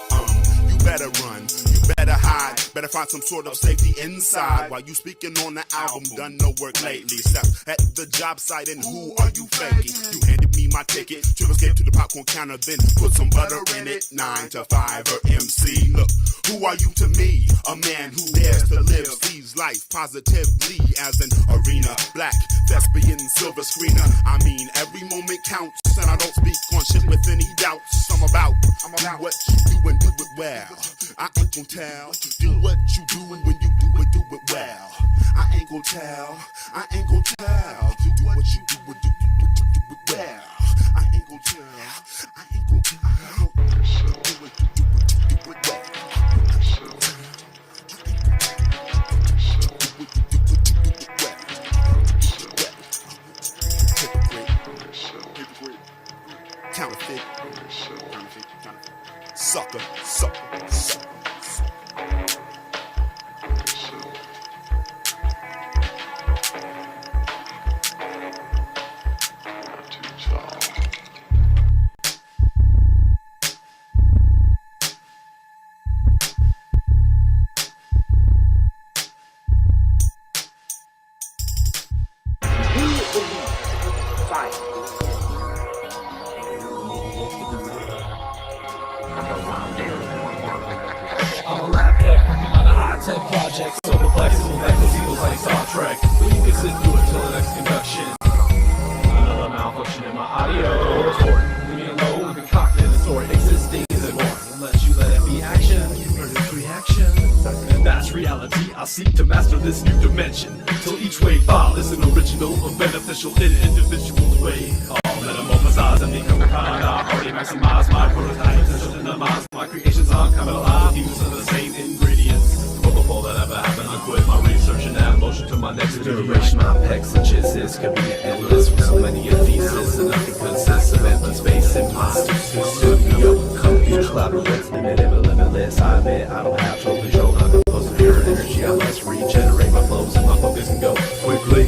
You better run. You better hide. Better find some sort of safety inside. While you speaking on the album, done no work lately. Step at the job site, and who are you faking? You handed me my ticket to escape to the popcorn counter, then put some butter in it. 9 to 5 or MC. Look, who are you to me? A man who dares to live, sees life positively as an arena. Black, thespian, silver screener. I mean, every moment counts, and I don't speak on shit with any doubts. I'm about what you do and do it well. I ain't gon' tell. Do what you do when you do it well. I ain't gon' tell. I ain't gon' tell. Do what you do and do it well. I ain't gon' tell. I ain't gon' tell. Do it well. Counterfeit. Sucker. Projects so flexible that feels like Star Trek. But you can sit through it till the next conduction. Another malfunction in my audio report. Leave me alone, concocted a story existing isn't more. Unless you let it be action, or this reaction. And that's reality. I seek to master this new dimension. Till each wave file is an original or beneficial in an individual's way. All metamorphosize and become kind. I've already maximized my prototype potential to minimize my creations on common alive. Use of the same ingredients. Before that ever happened, I quit my research and add motion to my next iteration. My pecs and chises could be endless with so many theses, and nothing consists of empty space and monsters. Studio, computer collaborates, limitless. I admit I don't have total control. I'm composed of pure energy. I must regenerate my flows and my focus can go quickly.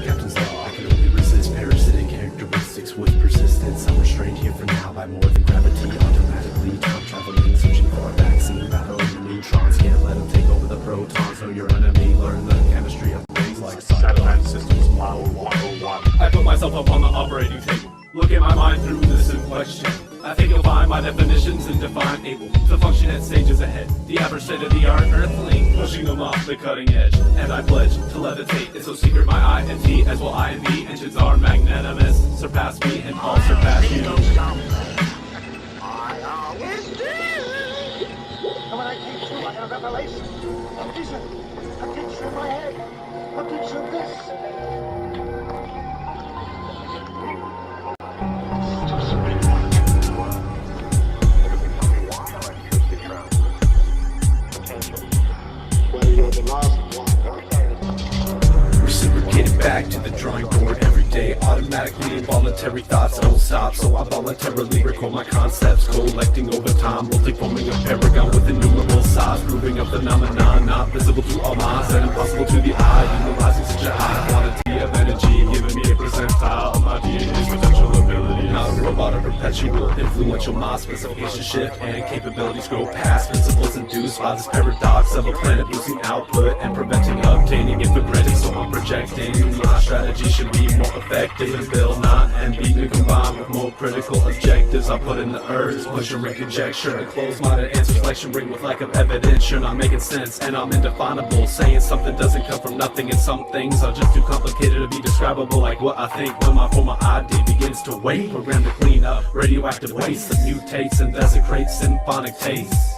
Captain's law, I can only resist parasitic characteristics with persistence. I'm restrained here for now by more than gravity. Automatically time traveling, searching for a vaccine, battling neutrons. Can't let them take over the protons. Know your enemy, learn the chemistry of things like satellite systems model 101. I put myself up on the operating table. Look at my mind through this in question. I think you'll find my definitions and define able to function at stages ahead. The average state-of-the-art earthling, pushing them off the cutting edge. And I pledge to levitate. It's so secret my I and T, as well I and V. Engines are magnanimous. Surpass me and I'll surpass you. And when I came through, I had a revelation. A vision. A picture in my head. A picture of this. Well, you're the last one. Reciprocating back to the drawing board every day. Automatically involuntary thoughts don't stop, so I voluntarily recall my concepts, collecting over time, multi-forming a paragon with innumerable sides, proving a phenomenon not visible to all minds and impossible to the eye, utilizing such a high quantity of energy, giving me a percentile of my DNA's potential ability. Not a robot, a perpetual, influential mind specification shift and capabilities grow past principles induced by this paradox of a planet losing output and preventing obtaining it for granted. So I'm projecting my strategy should be more effective and build not and beat me combined with more critical objectives. I put in the urge, pleasure and conjecture, and close-minded answer selection ring with lack of evidence. You're not making sense and I'm indefinable, saying something doesn't come from nothing, and some things are just too complicated to be describable, like what I think when my former ID begins to wait. Program to clean up radioactive waste that mutates and desecrates symphonic tastes.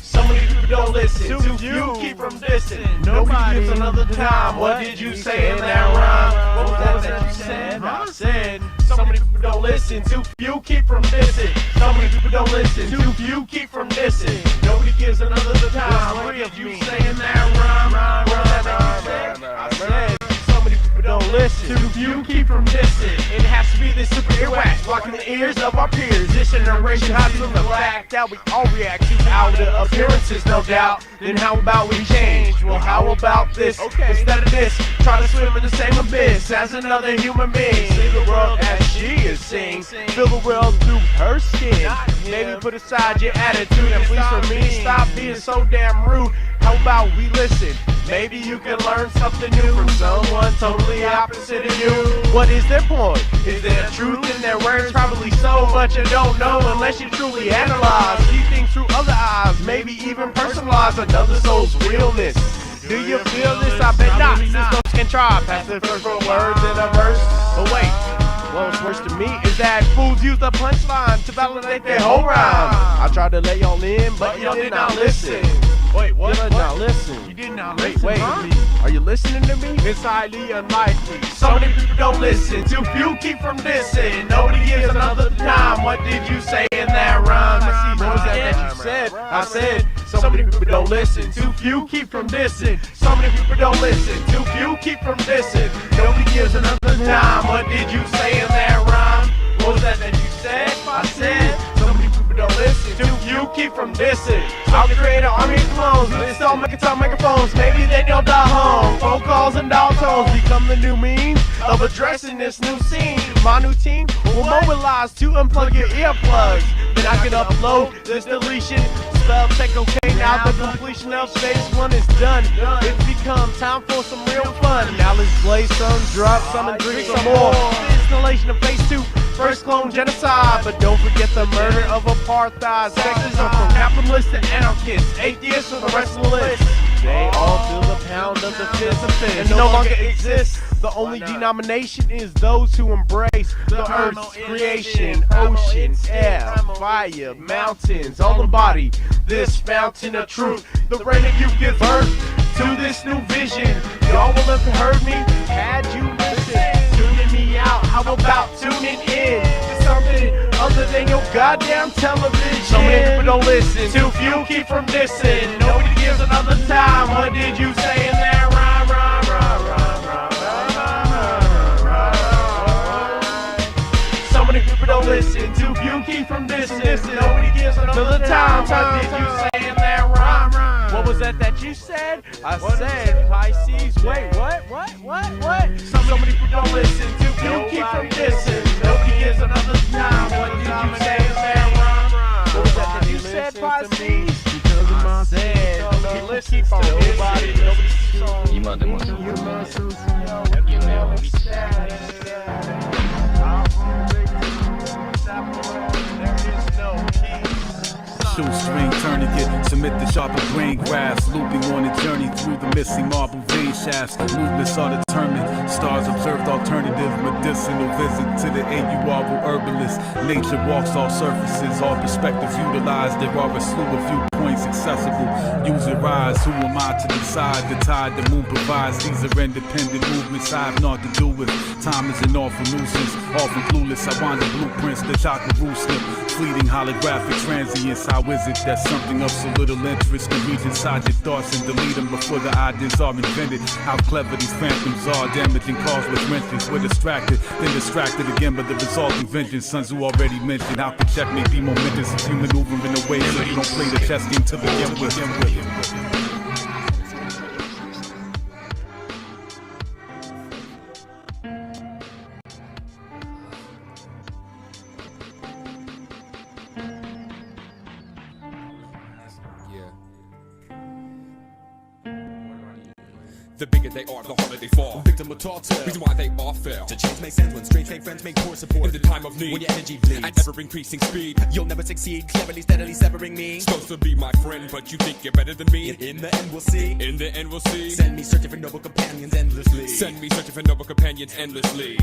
So many people don't listen, too few keep from dissing. Nobody gives another time. What did you say in that rhyme? What was that you said? I said, so many people don't listen, too few keep from dissing. So many people don't listen, too few keep from dissing. Nobody gives another time. What did you say in that rhyme? What was that you said? I said, so many people don't listen, too few keep from dissing. It has to be this super earwax, blocking the ears of our peers. This generation hides from the fact that we all react to outer appearances, no doubt. Then how about we change? Well, how about this? Instead of this, try to swim in the same abyss as another human being. See the world as she is seeing. Feel the world through her skin. Maybe put aside your attitude and please for me, stop being so damn rude. How about we listen? Maybe you can learn something new from someone totally opposite of you. What is their point? Is there truth in their words? Probably so, but you don't know unless you truly analyze. See things through other eyes, maybe even personalize another soul's realness. Do you feel this? I bet not. Systems can try past the first words in a verse. But wait, what's worse to me is that fools use the punchline to validate their whole rhyme. I tried to lay y'all in, but y'all did not listen. Wait, what? You did not listen. You did not listen. Wait, are you listening to me? It's highly unlikely. So many people don't listen. Too few keep from dissing. Nobody gives another time. What did you say in that rhyme? What was that you said? I said, so many people don't listen. Too few keep from dissing. So many people don't listen. Too few keep from dissing. Nobody gives another time. What did you say in that rhyme? What was that you said? I said, so many people don't listen. Too few keep from dissing. I'll create an army of clones. Let's all make it on microphones. Maybe then you'll die home. Phone calls and dial tones become the new means of addressing this new scene. My new team will mobilize to unplug your earplugs. Then I can upload this deletion. Spell check okay, now the completion of phase 1 is done. It's become time for some real fun. Now let's play some, drop some, and drink some more. The installation of phase 2. First clone genocide, but don't forget the murder of apartheid. Sexism from capitalists to anarchists, atheists and the rest of the list. They all feel the pound of the fist and no longer exists. The only denomination is those who embrace the earth's creation, ocean, air, fire, mountains, all embody this fountain of truth. The rain of youth gives birth to this new vision. Y'all will have heard me had you listened. Tuning me out, how about tuning in to something other than your goddamn television? So many people don't listen, too few keep from dissing. Nobody gives another time. What did you say in that rhyme? So many people don't listen, too few keep from dissing. Nobody gives another time. What did you say in that rhyme? What was that you said? I said Pisces. Wait, what? So many people don't listen, too few keep from dissing. Nobody gives another time. What did you say in that rhyme? What was that you said, Pisces? Because of my said, nobody listens to nobody. Dis-moi ça. Shoestring tourniquet, submit the sharper grain graphs, looping on a journey through the missing marble vein shafts. Movements are determined, stars observed alternative, medicinal visit to the AUR herbalist. Nature walks all surfaces, all perspectives utilized. There are a slew of viewpoints accessible. Use your eyes, who am I to decide? The tide the moon provides, these are independent movements I have naught to do with. Time is an awful nuisance, often clueless. I wander blueprints, the chakra rule slip. Fleeting holographic transience, how is it that something of so little interest can reach inside your thoughts and delete them before the ideas are invented? How clever these phantoms are, damaging cause with wrenches. We're distracted, then distracted again by the resulting vengeance. Sons who already mentioned, how could checkmate be momentous if you maneuver in a way so you don't play the chess game to begin with. The bigger they are, the harder they fall. Victim of tall tale, reason why they all fail. The change makes sense when straight fake friends make poor support. In the time of need, when your energy bleeds at ever increasing speed, you'll never succeed. Cleverly, steadily severing me. Supposed to be my friend, but you think you're better than me. In the end, we'll see. In the end, we'll see. Send me searching for noble companions endlessly. Send me searching for noble companions endlessly.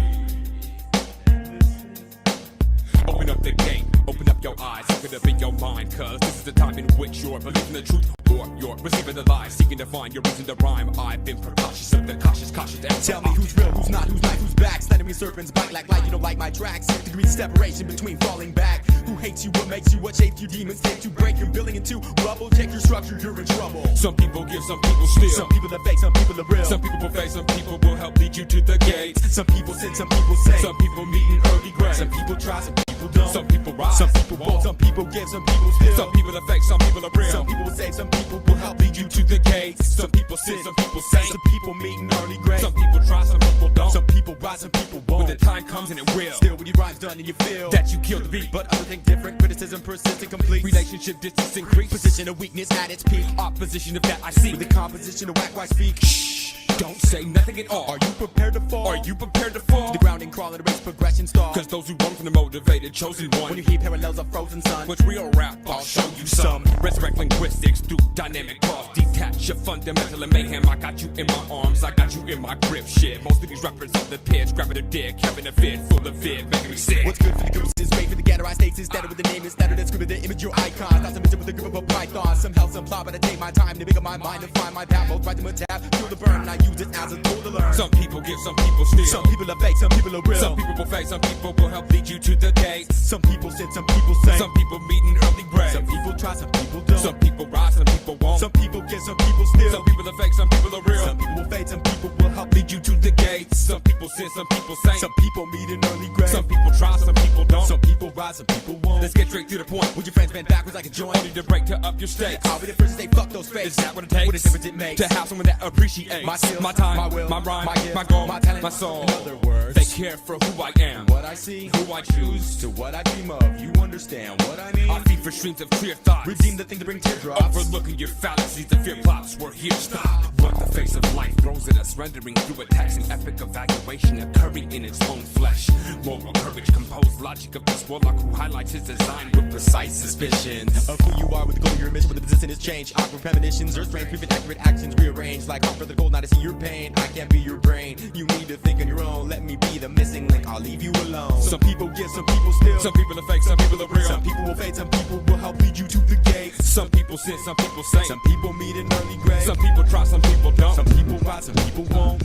Open up the gate, open up your eyes, look it up in your mind, cause this is the time in which you're believing the truth or you're receiving the lies, seeking to find your reason to rhyme. I've been precautious of the cautious and tell me who's real, who's not, who's life, who's back. Slender me serpents bite like light, you don't like my tracks. Degrees separation between falling back. Who hates you, what makes you, what shapes you, demons take to break your building into rubble. Check your structure, you're in trouble. Some people give, some people steal. Some people are fake, some people are real. Some people will fake, some people will help lead you to the gates. Some people sin, some people say. Some people meet in early grave. Some people try, some people people don't. Some people rise, some people won't. Some people give, some people steal. Some people are fake, some people are real. Some people will save, some people will help lead you to the gates. Some people sin, some people say. Some people meet in early grades. Some people try, some people don't. Some people rise, some people won't. When the time comes and it will. Still, when your rhyme's done and you feel that you killed the beat, but others think different. Criticism persists and complete. Relationship distance increase. Position of weakness at its peak. Opposition of that I see. With the composition of whack, why speak? Shh. Don't say nothing at all. Are you prepared to fall? Are you prepared to fall? The ground and crawl and the race progression stall. Cause those who run from the motivated chosen one. When you hear parallels of frozen sun. What's real rap? I'll show you some. Resurrect linguistics through dynamic pause. Detach your fundamental and mayhem. I got you in my arms, I got you in my grip. Shit, most of these rappers on the pitch, grabbing a dick, having a fit full of vid, making me sick. What's good for the goose is great for the ghettoized states. Is better with the name, is better than scribble the image, your icon. Not to mention with the grip of a python. Some hell, some plow, but I take my time to make up my mind and find my path. Most right to my tab, feel the burn, and I use it as a tool to learn. Some people give, some people steal. Some people are fake, some people are real. Some people will fake, some people will help lead you to the gate. Some people sin, some people say. Some people meet in early grades. Some people try, some people don't. Some people rise, some people won't. Some people give, some people steal. Some people are fake, some people are real. Some people will fade, some people will help lead you to the gates. Some people sin, some people say. Some people meet in early grades. Some people try, some people don't. Some people rise, some people won't. Let's get straight to the point. Would your friends bend backwards like a joint? Only to break to up your stakes. I'll be the first to say fuck those fakes. Is that what it takes? What a difference it makes to have someone that appreciates my skills, my time, my will, my rhyme, my goal, my talent, my soul. In other words, they care for who I am, what I see, who I choose, to what I dream of. You understand what I mean? I feed for streams of clear thoughts. Redeem the thing to bring teardrops. Overlooking your fallacies, the fear plots. We're here to stop what the face of life throws at us, rendering through a taxing epic evaluation occurring in its own flesh. Moral courage, composed logic of this warlock who highlights his design with precise suspicion of who you are with the goal of your mission. When the position is changed, awkward premonitions, earth strange, prevent accurate actions rearranged. Like offer the gold, not to see your pain. I can't be your brain. You need to think on your own. Let me be the missing link. I'll leave you alone. Some people give, some people steal. Some people are fake, some people are real. Some people will fade, some people will help lead you to the gate. Some people sin, some people say. Some people meet in early grades. Some people try, some people don't. Some people rise, some people won't.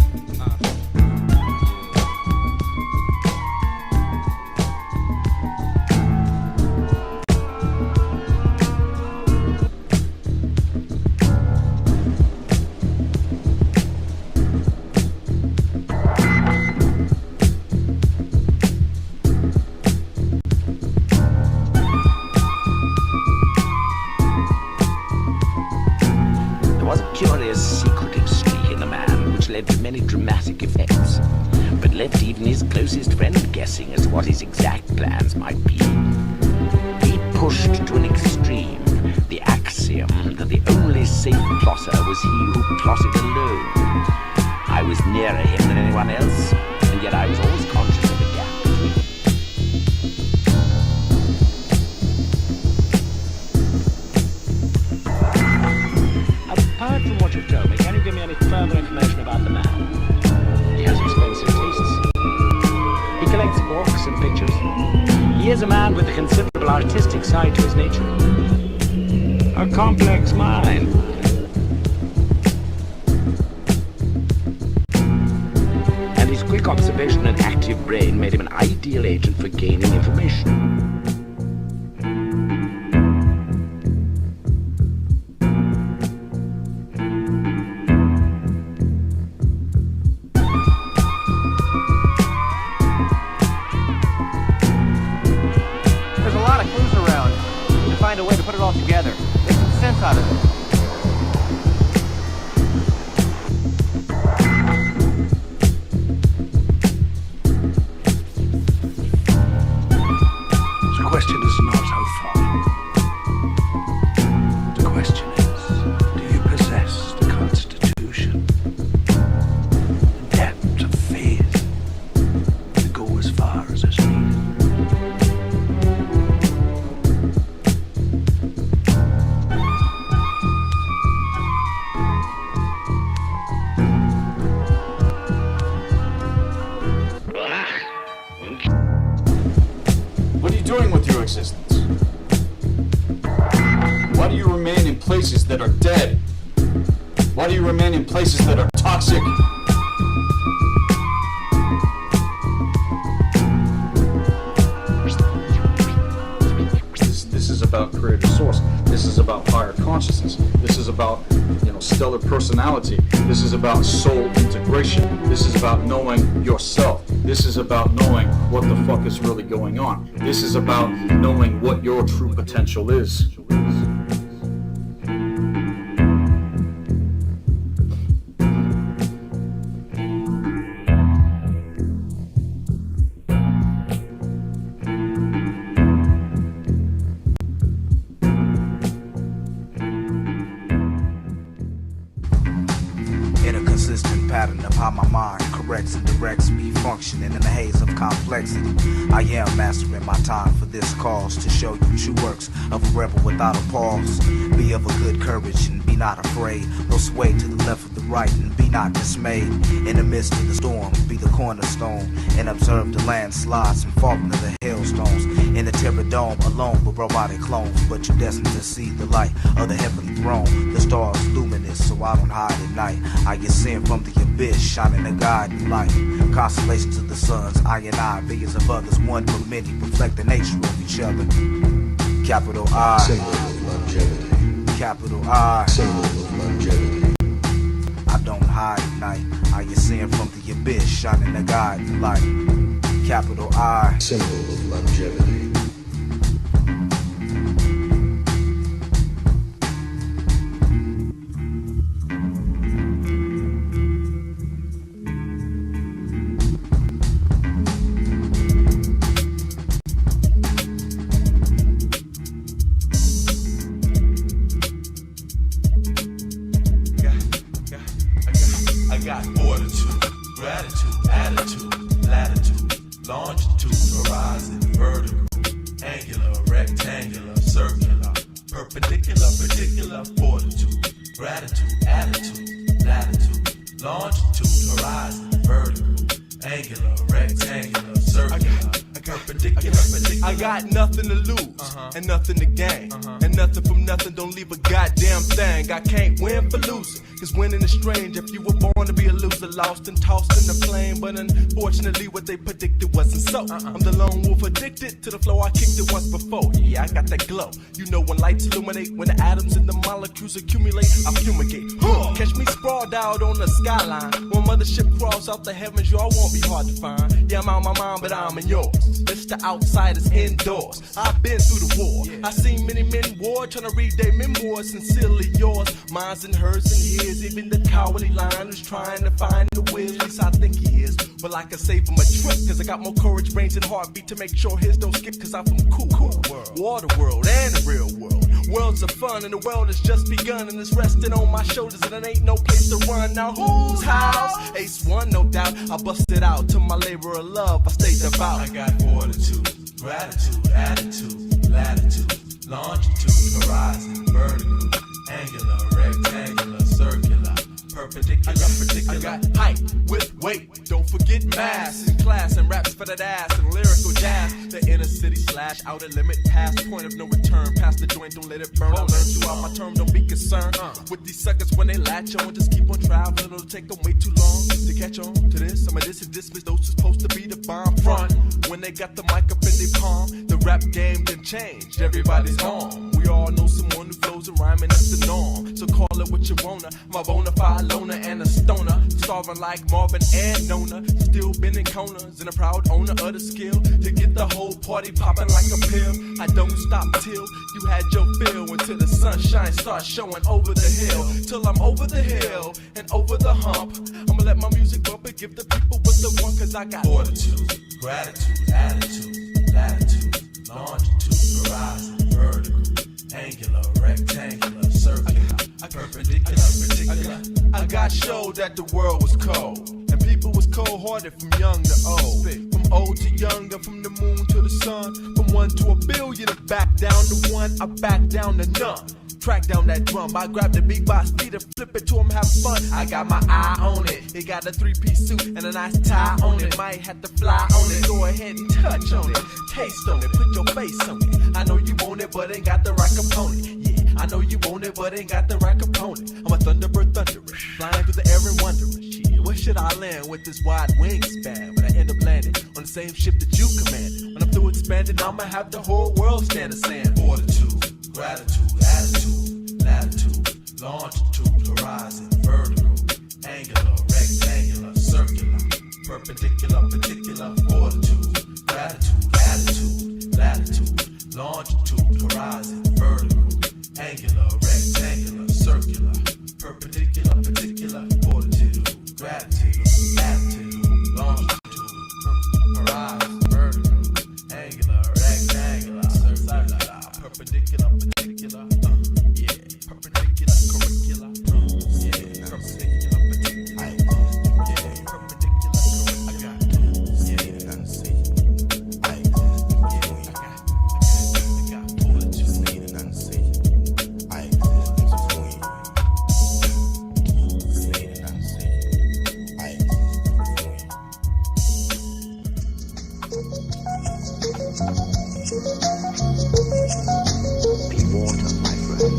Many dramatic effects, but left even his closest friend guessing as to what his exact plans might be. He pushed to an extreme the axiom that the only safe plotter was he who plotted alone. I was nearer him than anyone else, and yet I was always conscious of the gap between them. Apart from what you've told me, can you give me any further information about the man? He has expensive tastes. He collects books and pictures. He is a man with a considerable artistic side to his nature. A complex mind. And his quick observation and active brain made him an ideal agent for gaining information. Find a way to put it all together. Make some sense out of it. The question is not how far. The question is, do you possess the constitution, the depth of faith to go as far as is needed? Existence? Why do you remain in places that are dead? Why do you remain in places that are toxic? This is about creator source. This is about higher consciousness. This is about, stellar personality. This is about soul integration. This is about knowing yourself. This is about knowing what the fuck is really going on. This is about knowing what your true potential is. Pattern of how my mind corrects and directs me, functioning in the haze of complexity. I am mastering my time for this cause, to show you true works of a rebel without a pause. Be of a good courage and be not afraid. No sway to the left or the right and be not dismayed. In the midst of the storm, be the cornerstone and observe the landslides and falling of the hailstones. In the terror dome, alone with robotic clones, but you're destined to see the light of the heavenly throne. The stars luminous, so I don't hide at night. I get sent from the abyss, shining a guiding light. Constellations of the suns, I and I, billions of others, one for many, reflect the nature of each other. Capital I, symbol of longevity. Capital I, symbol of longevity. I don't hide at night. I ascend from the abyss, shining a guiding light. Capital I, symbol of longevity. And nothing to gain, and nothing from nothing, don't leave a goddamn thing. I can't win for losing, cause winning is strange. If you were born to be a loser, lost and tossed in the flame. But unfortunately what they predicted wasn't so. I'm the lone wolf addicted to the flow, I kicked it once before. Yeah, I got that glow. You know when lights illuminate, when the atoms and the molecules accumulate, I fumigate. Catch me sprawled out on the skyline. When mothership crawls out the heavens, y'all won't be hard to find. Yeah, I'm out my mind, but I'm in yours. It's the outsiders indoors. I've been through the war. I seen many men war, trying to read their memoirs. Sincerely yours, mine's and hers and his. Even the cowardly lion who's trying to find the will, at least I think he is. Well, I can save him a trip, cause I got more courage, brains, and heartbeat to make sure his don't skip, cause I'm from cool world, water world, and the real world. Worlds of fun, and the world has just begun, and it's resting on my shoulders, and it ain't no place to run. Now whose house? Ace one, no doubt. I busted out to my labor of love, I stayed devout. I got fortitude, gratitude, attitude, latitude, longitude, horizon, vertical, angular, rectangular, circular, perpendicular, particular. I got height with weight, don't forget mass in class and raps for that ass and lyrical jazz. The inner city / outer limit, past point of no return, past the joint, don't let it burn. I learned throughout my term, don't be concerned with these suckers when they latch on. Just keep on traveling, it'll take them way too long to catch on to this. Some of this is dismissed, those who's supposed to be the bomb front. When they got the mic up in their palm, the rap game done changed, everybody's on. We all know someone who flows and rhyming, that's the norm. So call it what you wanna. I'm a bona fide loner and a stoner, starving like Marvin and Nona. Still bending corners and a proud owner of the skill to get the whole party popping like a pill. I don't stop till you had your fill, until the sunshine starts showing over the hill. Till I'm over the hill and over the hump, I'ma let my music bump and give the people what they want, cause I got fortitude, gratitude, attitude, latitude, longitude, horizon, vertical, angular, rectangular, circular, perpendicular, particular. I got showed that the world was cold, and people was cold-hearted from young to old. From old to young, and from the moon to the sun. From 1 to a billion, and back down to 1, I back down to none. Track down that drum, I grab the beat by speed and flip it to him, have fun. I got my eye on it, it got a 3-piece suit and a nice tie on it. Might have to fly on it, go ahead and touch on it, taste on it, put your face on it. I know you want it, but ain't got the right component. Yeah, I know you want it, but ain't got the right component. I'm a thunderbird thunderous, flying through the air and wondering, shit, where should I land with this wide wingspan? When I end up landing on the same ship that you commanded. When I'm through expanding, I'ma have the whole world stand a sand. Fortitude, gratitude, attitude, latitude, longitude, horizon, vertical, angular, rectangular, circular, perpendicular, particular. particular, fortitude, gratitude, attitude, latitude, longitude, horizon, vertical, angular, rectangular, circular, perpendicular, particular, fortitude, gratitude, attitude, longitude, horizon, vertical, angular, rectangular, circular, perpendicular, particular, yeah, perpendicular, curricular, yeah, perpendicular, particular, yeah, perpendicular, I got it, yeah, I see, I got fortitude, need and unsee, I exist between, need and unsee, I exist between. Be water, my friend.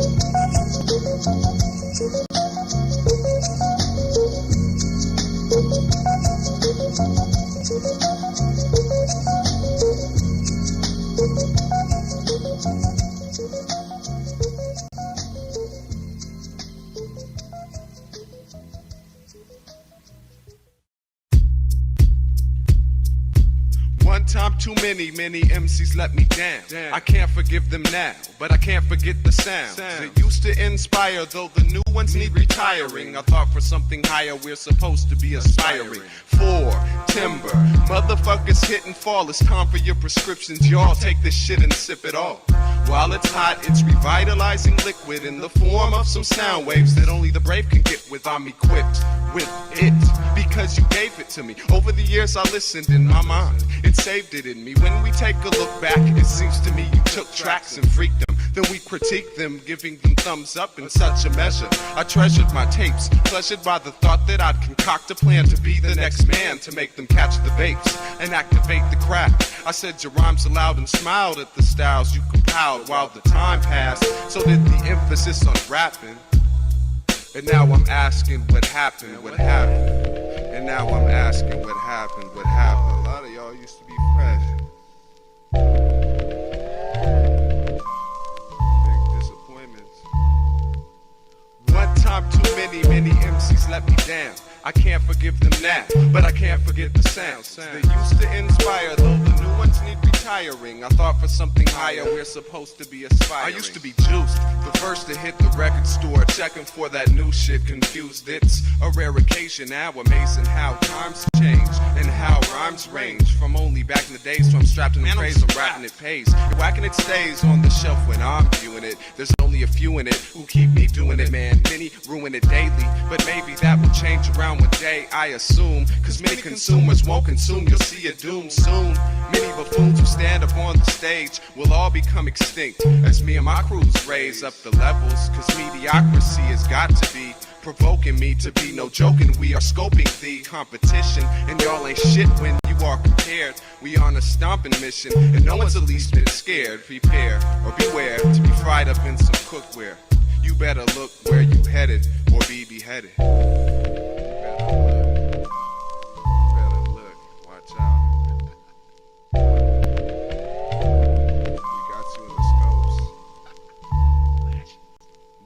One time too many MCs let me down. I can't forgive them now, but I can't forget the sounds that used to inspire, though the new ones need retiring. I thought for something higher we're supposed to be aspiring. For timber, motherfuckers hit and fall. It's time for your prescriptions, y'all. Take this shit and sip it all. While it's hot, it's revitalizing liquid in the form of some sound waves that only the brave can get with. I'm equipped with it because you gave it to me. Over the years I listened in my mind, it saved it in me. When we take a look back, it seems to me you took tracks and freaked them. Then we critique them, giving them thumbs up in such a measure. I treasured my tapes, pleasured by the thought that I'd concoct a plan to be the next man, to make them catch the vapes and activate the craft. I said your rhymes aloud and smiled at the styles you compiled while the time passed. So did the emphasis on rapping. And now I'm asking what happened, what happened. And now I'm asking what happened, what happened. A lot of y'all used to be fresh. Big disappointments. One time too many MCs let me down. I can't forgive them now, but I can't forget the sounds that used to inspire, though the new ones need retiring. I thought for something higher we're supposed to be aspiring. I used to be juiced, the first to hit the record store, checking for that new shit, confused. It's a rare occasion now, amazing how times change and how rhymes range. From only back in the days to I'm strapped in the craze, I'm rapping it pays. You're whacking it stays on the shelf when I'm viewing it. There's only a few in it who keep me doing it, man. Many ruin it daily, but maybe that will change around one day, I assume. Cause many consumers won't consume, you'll see a doom soon. Many buffoons who stand up on the stage will all become extinct as me and my crews raise up the levels. Cause mediocrity has got to be provoking me to be no joking. We are scoping the competition, and y'all ain't shit when you are compared. We on a stomping mission, and no one's at least been scared. Prepare or beware to be fried up in some cookware. You better look where you headed or be beheaded. Better look, watch out. We got you in the scopes.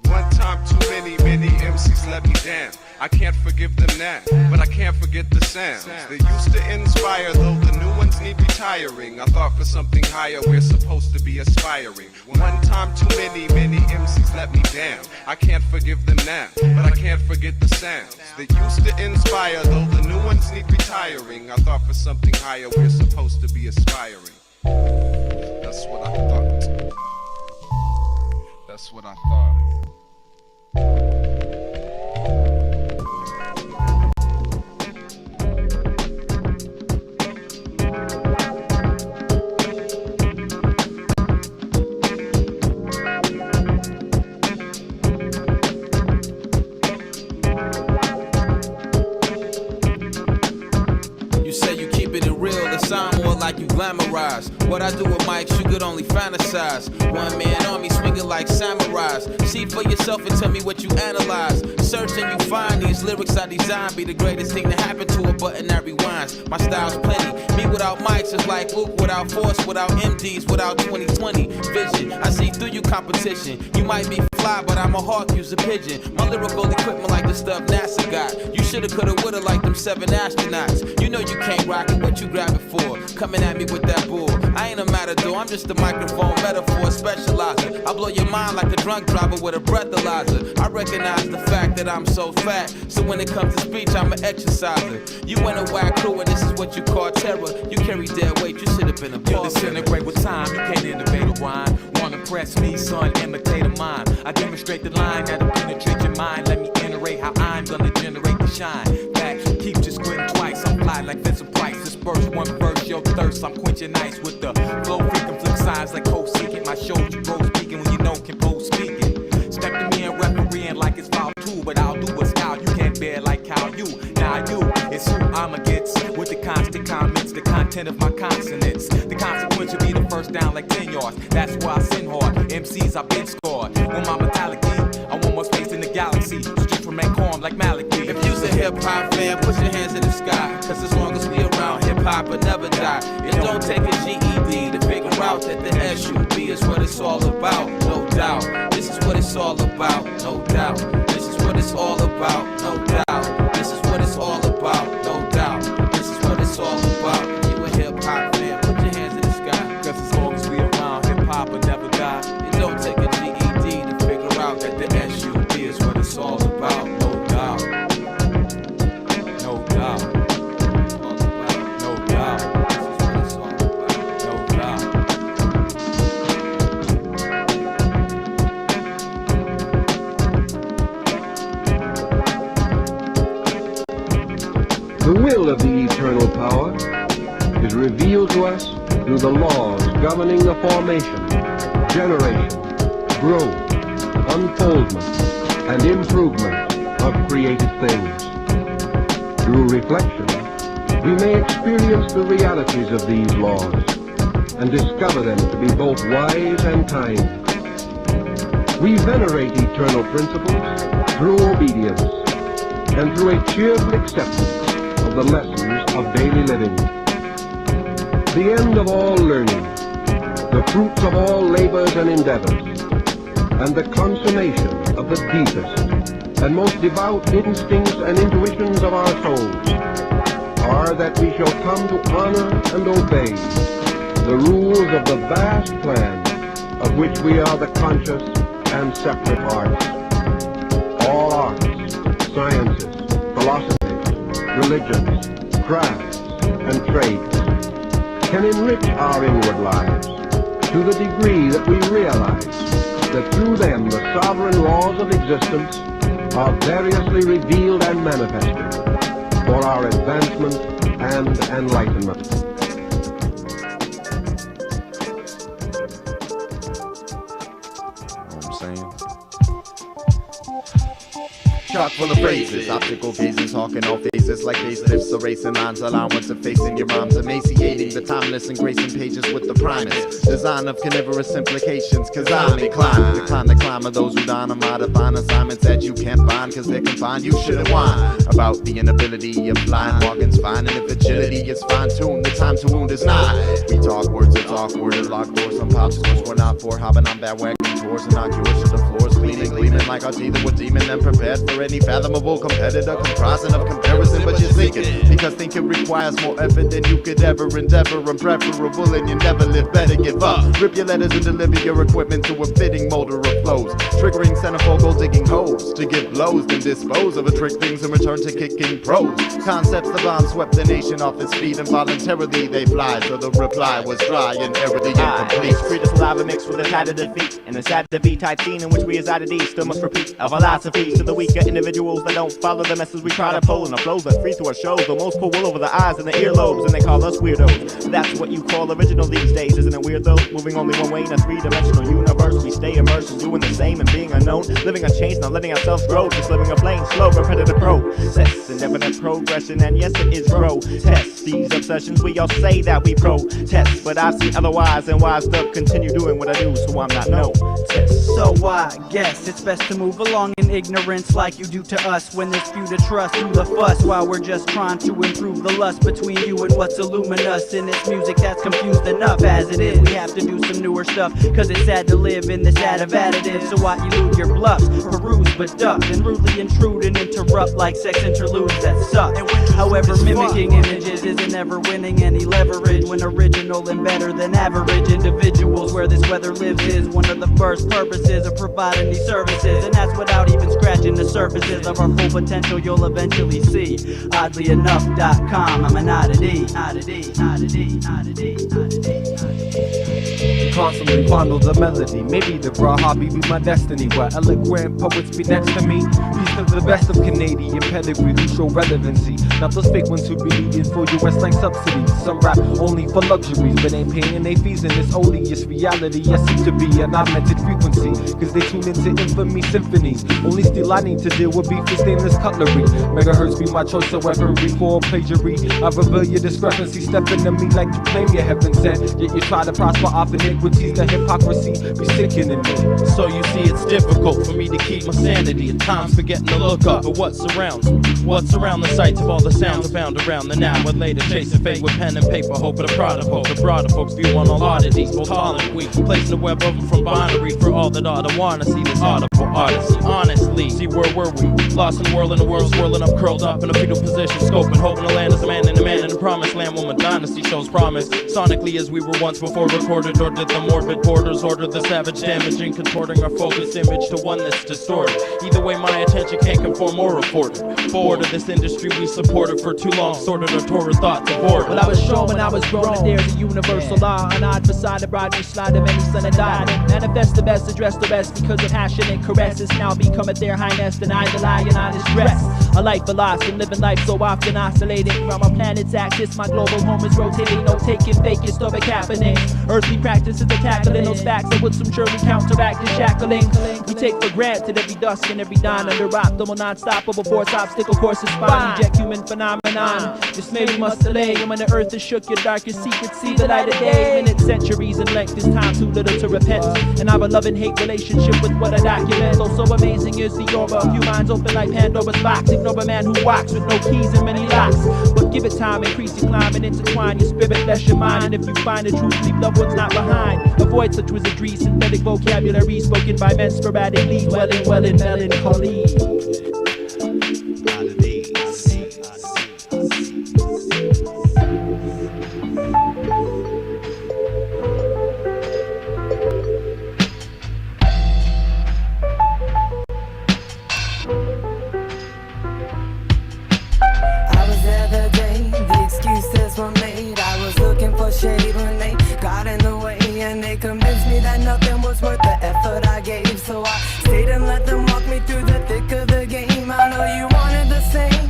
One time too many MCs let me down. I can't forgive them now, but I can't forget the sounds that used to inspire, though the new ones need retiring. I thought for something higher we're supposed to be aspiring. One time too many MCs let me down. I can't forgive them now, but I can't forget the sounds that used to inspire, though the new ones need retiring. I thought for something higher we're supposed to be aspiring. That's what I thought. That's what I thought. Sound more like you glamorize. What I do with mics, you could only fantasize. One man army swinging like samurais. See for yourself and tell me what you analyze. Search and you find these lyrics I designed be the greatest thing to happen to a button that rewinds. My style's plenty. Me without mics is like Luke without force, without MDs, without 20/20 vision. I see through you competition. You might be fly, but I'm a hawk, use a pigeon. My lyrical equipment like the stuff NASA got. You shoulda, coulda, woulda like them 7 astronauts. You know you can't rock it, what you grab it for? Coming at me with that bull. I ain't a matador, I'm just a microphone metaphor specializer. I blow your mind like a drunk driver with a breathalyzer. I recognize the fact that I'm so fat, so when it comes to speech, I'm an exerciser. You in a whack crew and this is what you call terror. You carry dead weight, you should have been a you disintegrate with time, you can't innovate a rhyme. Wanna press me, son, imitate a mime. I demonstrate the line that'll penetrate your mind. Let me iterate how I'm gonna generate the shine. That keeps you squinting twice. I'm fly like Vincent Price. Disperse one verse, your thirst. I'm quenching ice with the flow freaking flip signs like co-seeking. My shows you grow speaking when you know compose speaking. Step to me and refereeing like it's foul too, but I'll do a style you can't bear like how you. Now you, it's who I'ma get with the constant comments, the content of my consonants. The consequence will be the first down like 10 yards. That's why I sin hard. MCs I've been scored. With my metallic beat, I want more space in the galaxy. Streets remain calm like Malik B. If you's a hip-hop fan, put your hands in the sky. Cause as long as we around, hip-hop will never die. It don't take a GED to figure out that the SUB is what it's all about. No doubt, this is what it's all about. No doubt, this is what it's all about. No doubt, this is what it's all about. No doubt, this is what it's all about. If you a hip-hop fan, put your hands in the sky. Cause as long as we around, hip-hop will never die. It don't take a GED to figure out that the SUB is what it's all about. No doubt. No doubt. No doubt. This is what it's all about. No doubt. The will of the eternal power is revealed to us through the laws governing the formation, generation, growth, unfoldment, and improvement of created things. Through reflection, we may experience the realities of these laws and discover them to be both wise and kind. We venerate eternal principles through obedience and through a cheerful acceptance of the lessons of daily living. The end of all learning, the fruits of all labors and endeavors, and the consummation of the deepest and most devout instincts and intuitions of our souls are that we shall come to honor and obey the rules of the vast plan of which we are the conscious and separate parts. All arts, sciences, philosophies, religions, crafts, and trades can enrich our inward lives to the degree that we realize that through them the sovereign laws of existence are variously revealed and manifested for our advancement and enlightenment. Chock full of phrases, optical gazes, hawking all faces like facelifts, erasing lines, allowance of facing your rhymes, emaciating the timeless and gracing pages with the primus. Design of carnivorous implications, cause I'm inclined. Decline the climb of those who dynamite to find assignments that you can't find, cause they're confined. You shouldn't whine about the inability of flying. Bargains fine, and if agility is fine-tuned, the time to wound is nigh. We talk words, it's awkward, and locked doors. Some pop scores we're not for, hopping on bandwagon tours, innocuous to the floors, cleaning, gleaming like our teeth were demon and prepared for any fathomable competitor, comprising of comparison, but you're thinking, because thinking requires more effort than you could ever endeavor, unpreferable, and you never live better, give up. Rip your letters and deliver your equipment to a fitting molder of flows, triggering centrifugal digging holes, to give blows, then dispose of a trick things in return to kicking pros. Concepts the bomb swept the nation off its feet, and voluntarily they fly, so the reply was dry and error incomplete. Free to saliva mixed with a tad of defeat, and a sad to be type scene in which we as IDD still must repeat our philosophies to the weaker individuals that don't follow the message we try to pull, and the flows that free to our shows, the most pull wool over the eyes and the earlobes, and they call us weirdos. That's what you call original these days, isn't it weird though? Moving only one way in a three-dimensional universe, we stay immersed in doing the same and being unknown, living unchanged, not letting ourselves grow, just living a plain, slow, repetitive process, indefinite progression, and yes it is grotesque. These obsessions we all say that we protest, but I see otherwise and wise to continue doing what I do, so I'm not no test. So I guess it's best to move along, and ignorance like you do to us. When there's few to trust, do the fuss while we're just trying to improve the lust between you and what's luminous. In this music that's confused enough as it is, we have to do some newer stuff, cause it's sad to live in this ad of additives. So why elude your bluffs, peruse but duck, and rudely intrude and interrupt like sex interludes that suck. However, mimicking images isn't ever winning any leverage when original and better than average individuals where this weather lives is one of the first purposes of providing these services, and that's without even scratching the surfaces of our full potential you'll eventually see. Oddlyenough.com, I'm an oddity. Constantly fondle the melody. Maybe the raw hobby be my destiny, where eloquent poets be next to me. These are the best of Canadian pedigree who show relevancy, not those fake ones who be needing for US like subsidies. Some rap only for luxuries, but ain't paying their fees in this odious reality. Yes, seem to be an augmented frequency, cause they tune into infamy symphonies. Only still I need to deal with beef with stainless cutlery. Megahertz be my choice of weaponry for plagiary. I reveal your discrepancy, step into me like you claim you're heaven sent, yet you try to prosper off iniquities. The hypocrisy be sickening me. So you see it's difficult for me to keep my sanity, at times forgetting to look up at what surrounds me. What's around the sights of all the sounds abound around the now and later, chasing fate with pen and paper, hoping to prod a poke. The broader folks view on all oddities, both tall and weak, placing the web of them from binary for all that ought to wanna see this audible odyssey. Honestly, see where were we? Lost in the world, and the world swirling up, curled up in a fetal position, scoping, hoping to land as a man in the promised land. Woman dynasty shows promise, sonically as we were once before recorded, or did the morbid borders order the savage damaging, contorting our focused image to one that's distorted. Either way, my attention can't conform or afford it. Bored of this industry we supported for too long, sorted our Torah thoughts aboard. Well, I was shown when I was grown that there's a universal law, an odd facade, a broad slide of any son that died. Manifest the best, address the rest, because of passionate caresses now become at their highness, and I rely on honest dress. A life lost and living life so often oscillating from our planet's axis. My global home is rotating, no taking fake historic happening. Earthly practices are tackling those facts that would some surely counteract the shackling. We take for granted every dusk and every dawn under optimal, non-stoppable force, obstacle courses spawn. Reject human phenomenon. Dismay we must delay, and when the earth is shook, your darkest secrets see the light of day. Minutes, centuries in length is time too little to repent, and I have a love and hate relationship with what I document. So amazing is the aura of few minds open like Pandora's box. Ignore a man who walks with no keys and many locks, but give it time, increase your climb and intertwine your spirit, bless your mind. And if you find the truth, leave loved ones not behind. Avoid such wizardry, synthetic vocabulary spoken by men sporadically, well in melancholy. Shade when they got in the way, and they convinced me that nothing was worth the effort I gave. So I stayed and let them walk me through the thick of the game. I know you wanted the same,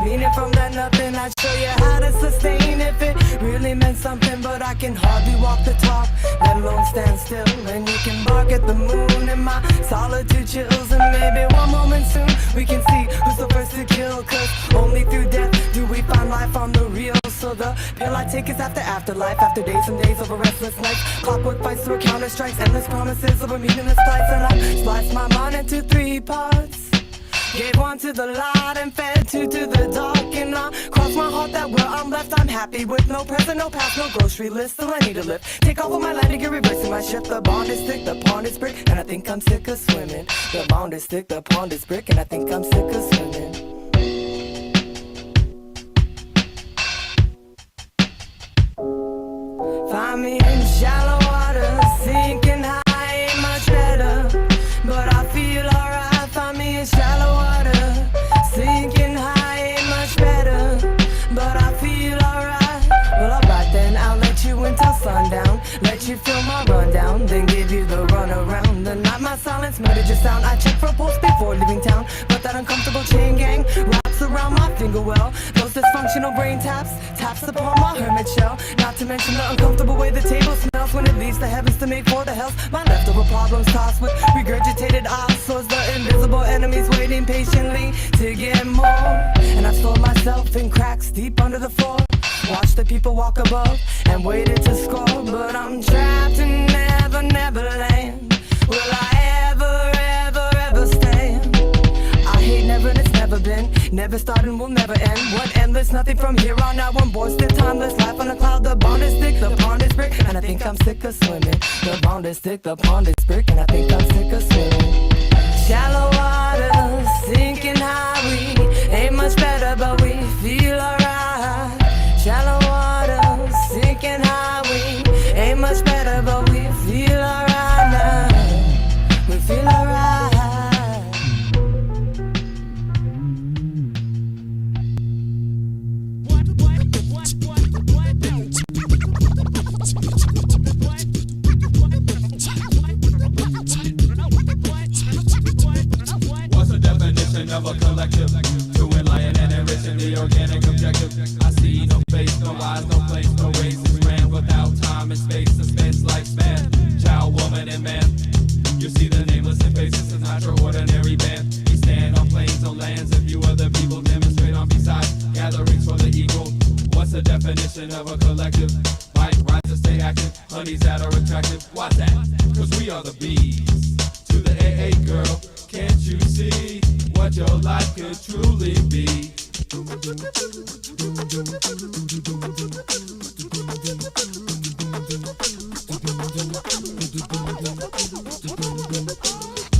meaning from that nothing I'd show you how to sustain if it really meant something. But I can hardly walk the talk, let alone stand still. And you can bark at the moon and my solitude chills. And maybe one moment soon we can see who's the first to kill, cause only through death do we find life on the real. So the pill I take is after afterlife, after days and days of a restless night. Clockwork fights through counter strikes, endless promises of a meaningless flights. And I sliced my mind into 3 parts, gave one to the light and fed 2 to the dark. And I crossed my heart that where I'm left I'm happy with no present, no past, no grocery list. Still I need to live, take off of my land and get reversing my ship. The bond is thick, the pond is brick, and I think I'm sick of swimming. The bond is thick, the pond is brick, and I think I'm sick of swimming. Find me in shallow water, sinking high ain't much better, but I feel alright. Find me in shallow water, sinking high ain't much better, but I feel alright. Well, alright then, I'll let you until sundown, let you feel my rundown, then give you the runaround. The night my silence murdered your sound. I checked for a pulse before leaving town, but that uncomfortable chain gang wraps around my finger well. Those dysfunctional brain taps upon my hermit shell. Not to mention the uncomfortable way the table smells when it leaves the heavens to make for the hells. My leftover problems tossed with regurgitated oscillators. The invisible enemies waiting patiently to get more. And I've stored myself in cracks deep under the floor. Watched the people walk above and waited to score. But I'm trapped in never land. Will I ever stand? the start and will never end. What endless, nothing from here on out. One born still timeless, life on a cloud. The bond is thick, the pond is brick, and I think I'm sick of swimming. The bond is thick, the pond is brick, and I think I'm sick of swimming. Shallow water, sinking high. We ain't much better, but we feel alright. Shallow water, sinking high. We ain't much better, but we feel alright now. We feel alright. Of a collective to enlighten and enriching the organic objective. I see no face, no eyes, no place, no races. Ran without time and space, suspense like span. Child, woman, and man. You see the nameless and faces, it's not your ordinary band. We stand on plains, on lands, and view other people demonstrate on besides gatherings for the equal. What's the definition of a collective? Might rise to stay active, honeys that are attractive. Why's that? Cause we are the bees. To the AA girl, can't you see what your life could truly be?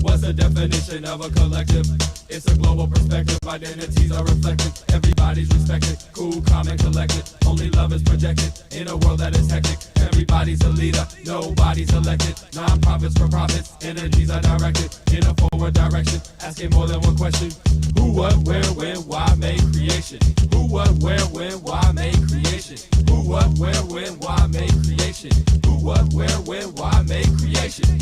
What's the definition of a collective? It's a global perspective, identities are reflected, everybody's respected, cool, calm and collected, only love is projected, in a world that is hectic, everybody's a leader, nobody's elected, non-profits for profits, energies are directed, in a forward direction, asking more than one question, who, what, where, when, why make creation, who, what, where, when, why make creation, who, what, where, when, why make creation, who, what, where, when, why make creation.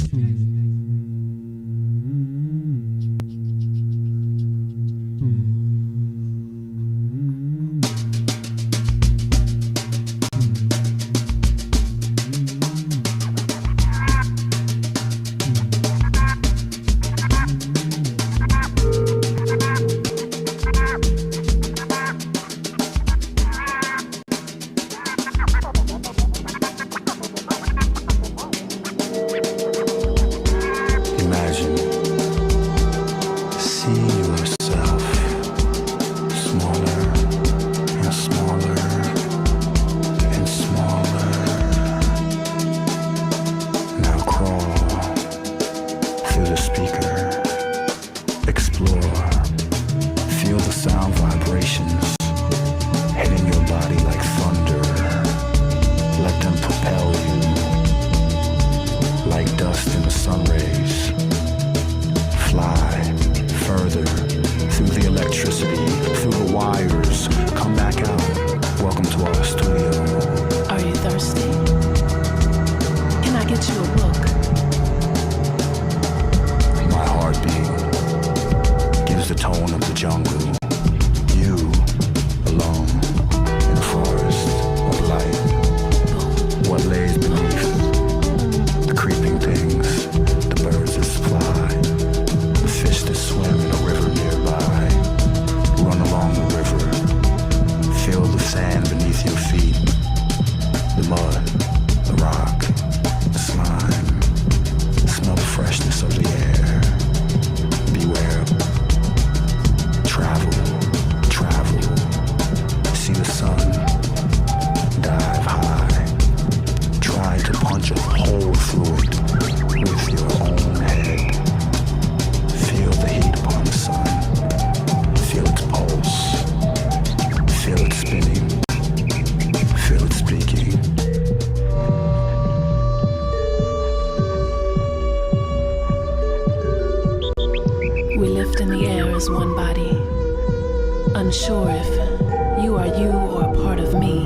Unsure if you are you or a part of me.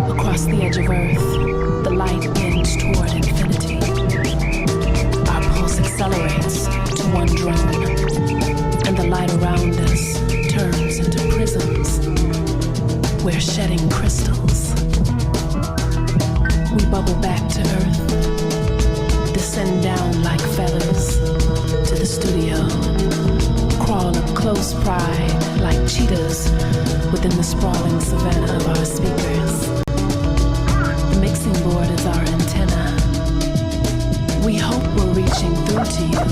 Across the edge of Earth, the light bends toward infinity. Our pulse accelerates to one drone, and the light around us turns into prisms. We're shedding crystals. We bubble back to Earth, descend down like feathers to the studio. Crawl up close pride like cheetahs within the sprawling savanna of our speakers. The mixing board is our antenna. We hope we're reaching through to you.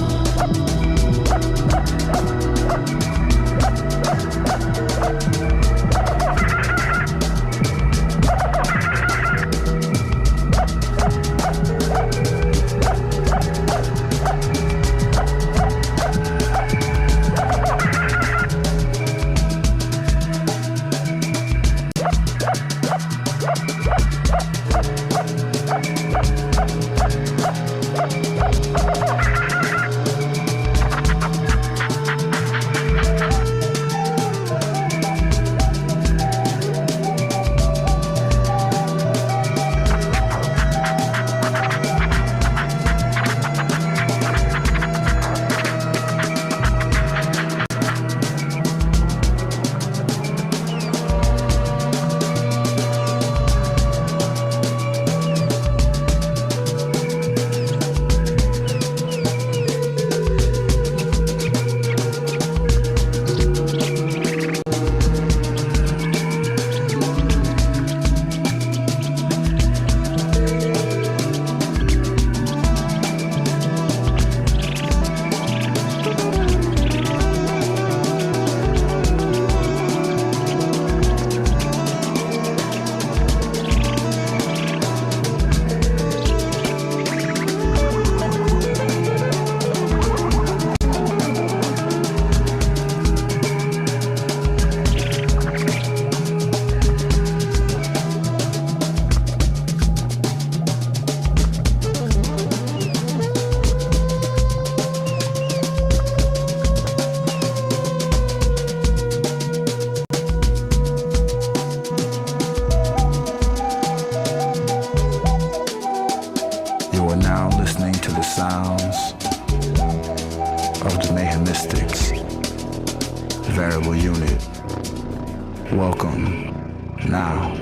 Welcome. Now,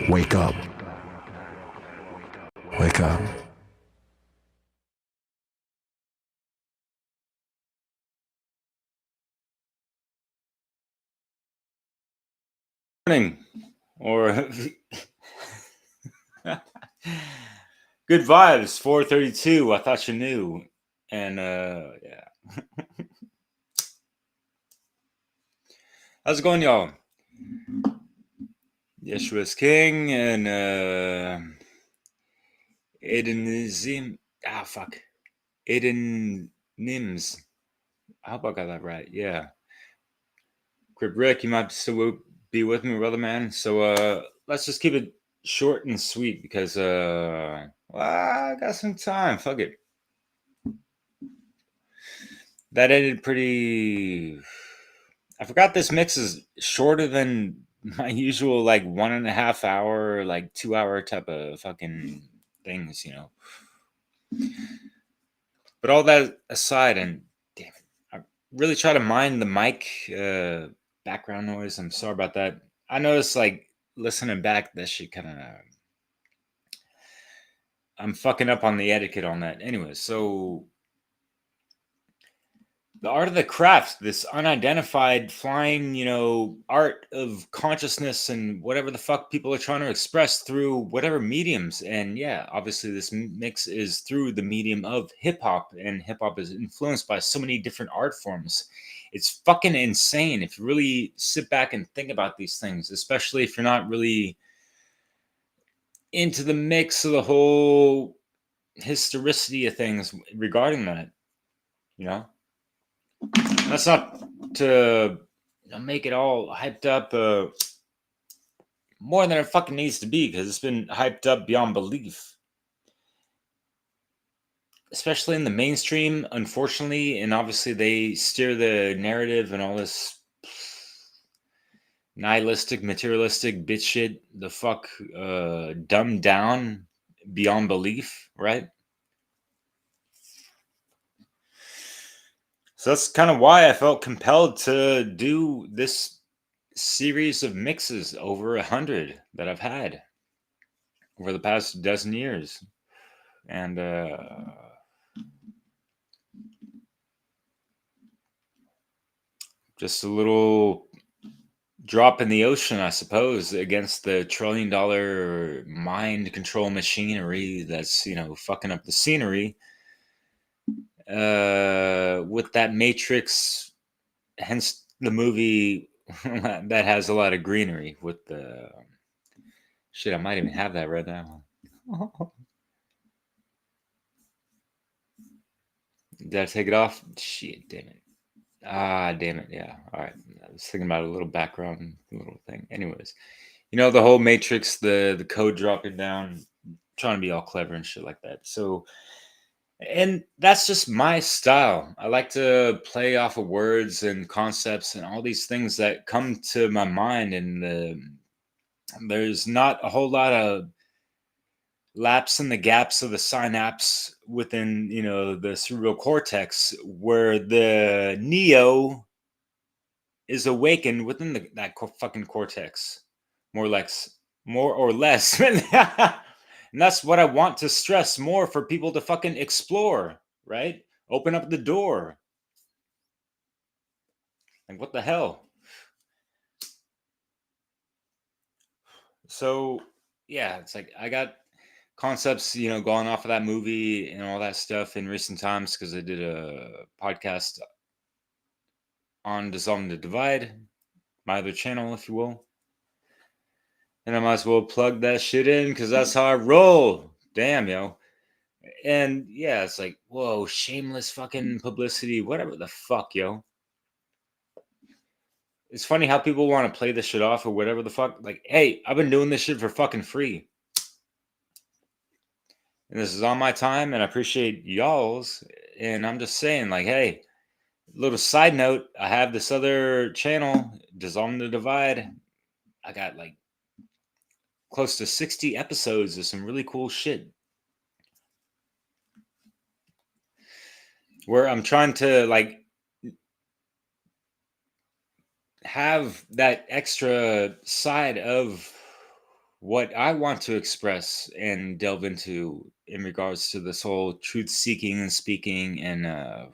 wake up. Wake up. Morning, or good vibes. 4:32. I thought you knew, and yeah. How's it going, y'all? Yeshua's King and Aiden fuck. Aiden Nims. I hope I got that right. Yeah. Crib Rick, you might still be with me, brother man. So let's just keep it short and sweet because well, I got some time. Fuck it. That ended pretty. I forgot this mix is shorter than my usual, like 1.5 hour, like 2 hour type of fucking things, you know. But all that aside, and damn it, I really try to mind the mic background noise. I'm sorry about that. I noticed, like, listening back, that shit kind of. I'm fucking up on the etiquette on that. Anyway, so the art of the craft, this unidentified flying, you know, art of consciousness and whatever the fuck people are trying to express through whatever mediums. And yeah, obviously this mix is through the medium of hip hop, and hip hop is influenced by so many different art forms. It's fucking insane if you really sit back and think about these things, especially if you're not really into the mix of the whole historicity of things regarding that, you know. That's not to make it all hyped up more than it fucking needs to be, because it's been hyped up beyond belief. Especially in the mainstream, unfortunately, and obviously they steer the narrative and all this nihilistic, materialistic bitch shit, the fuck dumbed down beyond belief, right? So that's kind of why I felt compelled to do this series of mixes, over 100 that I've had over the past dozen years. And just a little drop in the ocean, I suppose, against the $1 trillion mind control machinery that's, you know, fucking up the scenery with that Matrix, hence the movie that has a lot of greenery with the shit. I might even have that right now. Did I take it off? Shit, damn it. Damn it. Yeah. All right. I was thinking about a little background little thing. Anyways, you know, the whole Matrix, the code dropping down, trying to be all clever and shit like that. So, and that's just my style. I like to play off of words and concepts and all these things that come to my mind. And there's not a whole lot of lapse in the gaps of the synapse within, you know, the cerebral cortex, where the neo is awakened within that fucking cortex, more or less. And that's what I want to stress more for people to fucking explore, right? Open up the door. Like, what the hell? So yeah, it's like I got concepts, you know, going off of that movie and all that stuff in recent times, because I did a podcast on Dissolving the Divide, my other channel, if you will. And I might as well plug that shit in, because that's how I roll. Damn, yo. And yeah, it's like, whoa, shameless fucking publicity, whatever the fuck, yo. It's funny how people want to play this shit off or whatever the fuck. Like, hey, I've been doing this shit for fucking free. And this is on my time, and I appreciate y'all's. And I'm just saying, like, hey, little side note, I have this other channel, Dissolving the Divide. I got like close to 60 episodes of some really cool shit, where I'm trying to like have that extra side of what I want to express and delve into in regards to this whole truth seeking and speaking and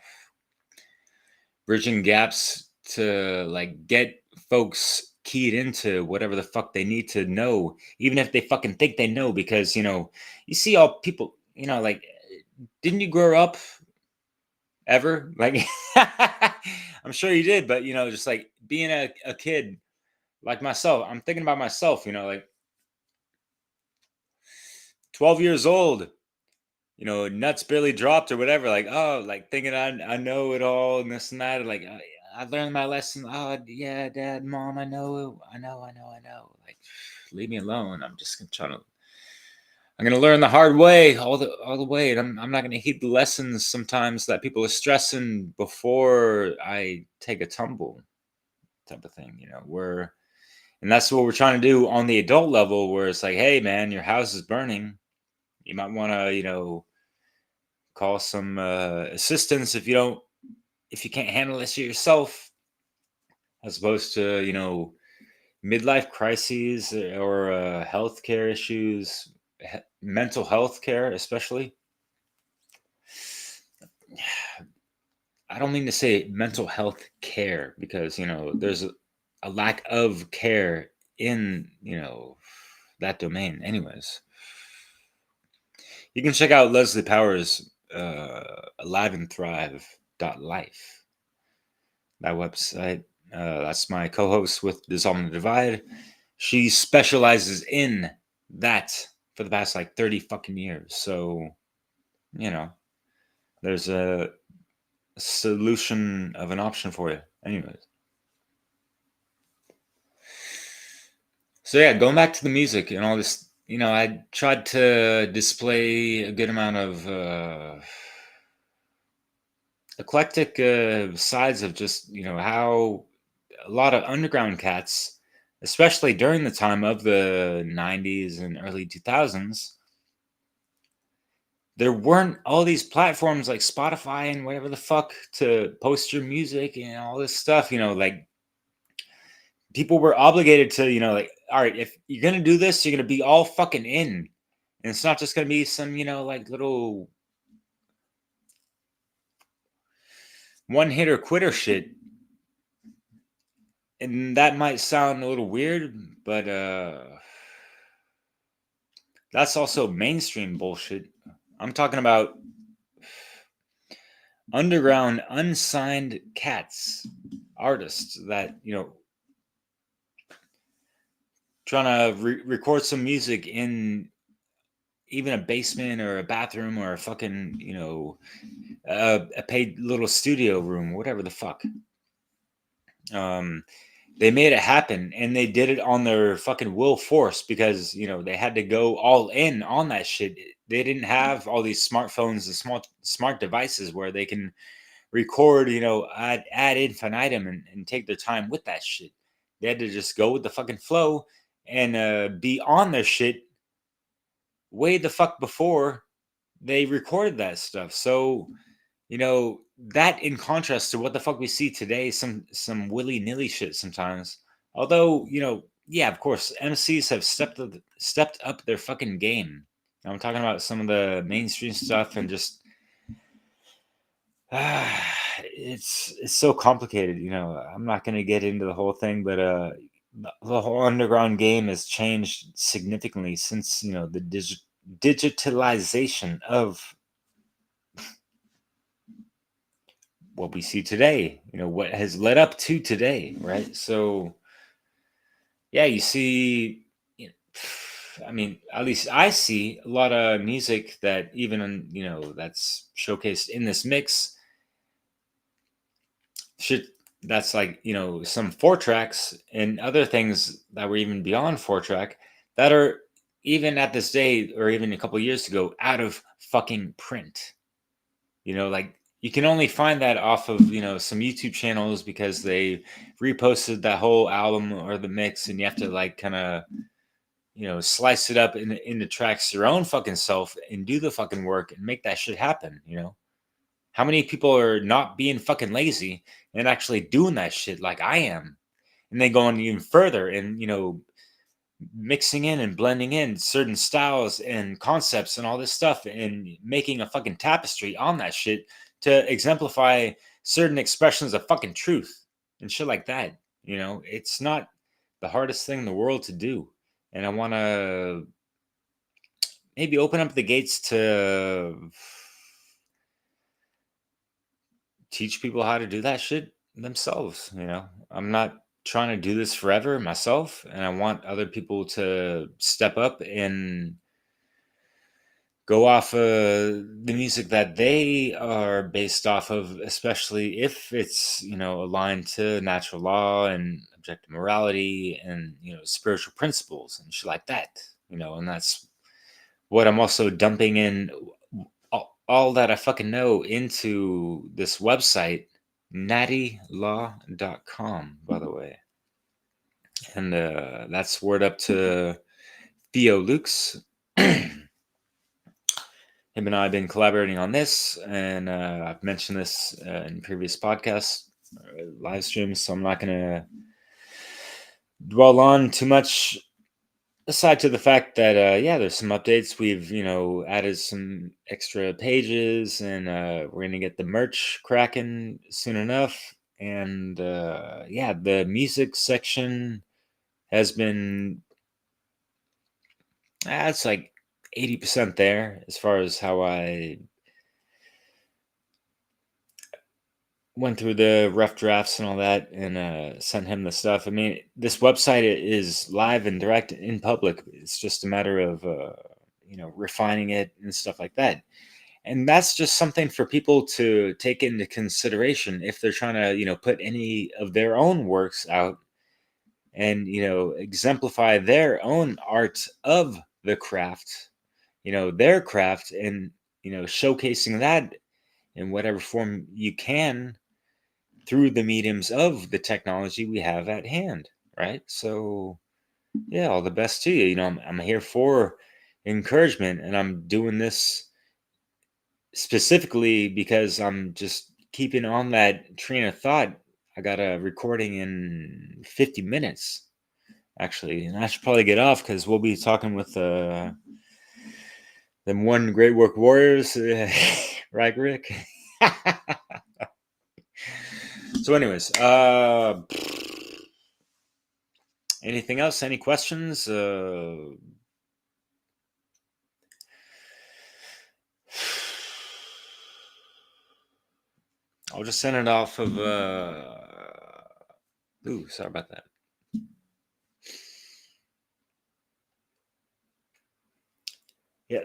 bridging gaps to like get folks keyed into whatever the fuck they need to know, even if they fucking think they know, because you see all people, like, didn't you grow up ever? Like, I'm sure you did, but just like being a kid like myself, I'm thinking about myself, like 12 years old, nuts barely dropped or whatever, like, oh, like thinking I know it all and this and that. Like, I learned my lesson. Oh, yeah, Dad, Mom, I know. Like, leave me alone. I'm going to learn the hard way all the way. And I'm not going to heed the lessons sometimes that people are stressing before I take a tumble type of thing, and that's what we're trying to do on the adult level, where it's like, hey, man, your house is burning. You might want to, call some assistance if you can't handle this yourself, as opposed to, midlife crises or healthcare issues, mental health care, especially. I don't mean to say mental health care because, there's a lack of care in, that domain anyways. You can check out Leslie Powers' aliveandthrive.life. That website. That's my co-host with Dissolving the Divide. She specializes in that for the past like 30 fucking years. So, there's a solution of an option for you. Anyways. So yeah, going back to the music and all this, I tried to display a good amount of eclectic sides of just, how a lot of underground cats, especially during the time of the 90s and early 2000s, there weren't all these platforms like Spotify and whatever the fuck to post your music and all this stuff, like people were obligated to, like, all right, if you're going to do this, you're going to be all fucking in. And it's not just going to be some, like little one hitter quitter shit. And that might sound a little weird, but that's also mainstream bullshit. I'm talking about underground, unsigned cats, artists that, trying to record some music in even a basement or a bathroom or a fucking, a paid little studio room, whatever the fuck. They made it happen, and they did it on their fucking will force because, they had to go all in on that shit. They didn't have all these smartphones and smart devices where they can record, ad infinitum and take their time with that shit. They had to just go with the fucking flow and be on their shit way the fuck before they recorded that stuff. So, that in contrast to what the fuck we see today, some willy-nilly shit sometimes. Although, yeah, of course, MCs have stepped up their fucking game. I'm talking about some of the mainstream stuff and just it's so complicated, I'm not going to get into the whole thing, but the whole underground game has changed significantly since, the digitalization of what we see today, what has led up to today, right? So, yeah, you see, I mean, at least I see a lot of music that even, that's showcased in this mix, shit that's like, some 4-tracks and other things that were even beyond 4-track that are even at this day or even a couple years ago out of fucking print. Like, you can only find that off of, some YouTube channels because they reposted that whole album or the mix, and you have to like kind of, slice it up into tracks your own fucking self and do the fucking work and make that shit happen. How many people are not being fucking lazy and actually doing that shit like I am and then going even further and, mixing in and blending in certain styles and concepts and all this stuff and making a fucking tapestry on that shit to exemplify certain expressions of fucking truth and shit like that. It's not the hardest thing in the world to do. And I want to maybe open up the gates to teach people how to do that shit themselves. I'm not trying to do this forever myself, and I want other people to step up and go off of the music that they are based off of, especially if it's aligned to natural law and objective morality and spiritual principles and shit like that. And that's what I'm also dumping in all that I fucking know into this website, nattylaw.com, by the way. And that's word up to Theo Lukes. Him and I have been collaborating on this, and I've mentioned this in previous podcasts, live streams, so I'm not going to dwell on too much, aside to the fact that, there's some updates. We've, added some extra pages, and we're going to get the merch cracking soon enough. And, the music section has been, it's like 80% there as far as how I went through the rough drafts and all that and sent him the stuff. I mean, this website is live and direct in public. It's just a matter of, refining it and stuff like that. And that's just something for people to take into consideration if they're trying to, put any of their own works out and, exemplify their own art of the craft, their craft, and, showcasing that in whatever form you can through the mediums of the technology we have at hand, right? So, yeah, all the best to you. I'm here for encouragement, and I'm doing this specifically because I'm just keeping on that train of thought. I got a recording in 50 minutes, actually, and I should probably get off because we'll be talking with them one Great Work Warriors, right, Rick? So anyways, anything else? Any questions? I'll just send it off of, ooh, sorry about that. Yeah,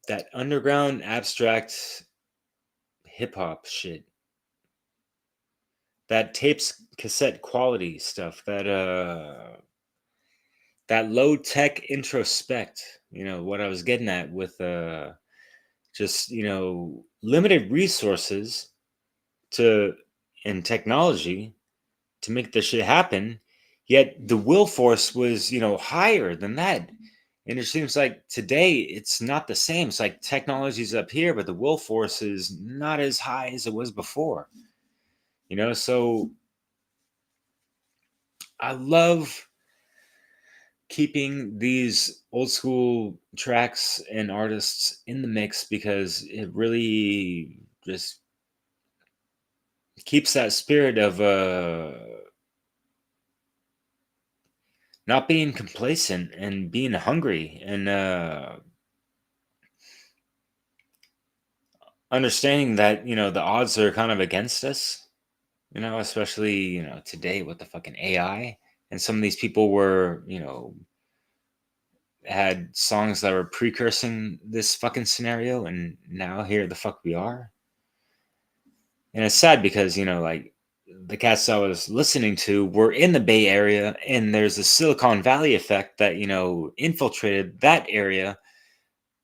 that underground abstract hip hop shit, that tapes cassette quality stuff, that low tech introspect, what I was getting at with just limited resources and technology to make this shit happen, yet the will force was higher than that. And it seems like today it's not the same. It's like technology's up here, but the will force is not as high as it was before. So I love keeping these old school tracks and artists in the mix because it really just keeps that spirit of not being complacent and being hungry and understanding that the odds are kind of against us, especially today with the fucking AI, and some of these people were had songs that were precursing this fucking scenario, and now here the fuck we are. And it's sad because like the cats I was listening to were in the Bay Area, and there's a Silicon Valley effect that infiltrated that area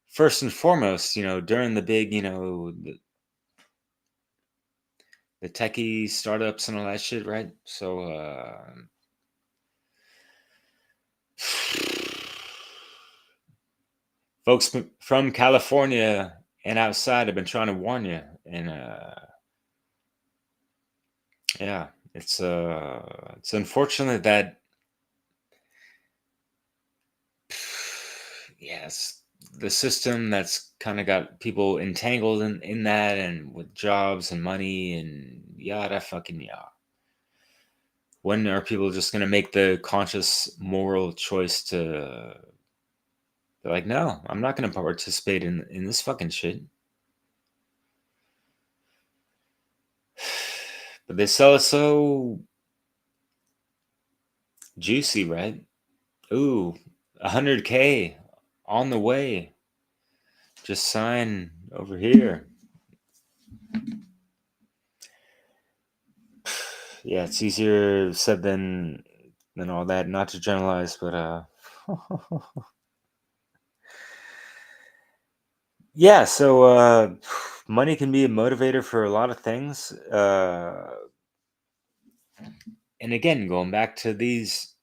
first and foremost, during the big the techie startups and all that shit, right? So folks from California and outside have been trying to warn you, and yeah, It's unfortunate that yes, the system that's kind of got people entangled in that, and with jobs and money and yada fucking yada. When are people just going to make the conscious moral choice to they're like, no, I'm not going to participate in this fucking shit. But they sell it so juicy, right? Ooh, 100K on the way. Just sign over here. Yeah, it's easier said than all that. Not to generalize, but yeah. So money can be a motivator for a lot of things. And again, going back to these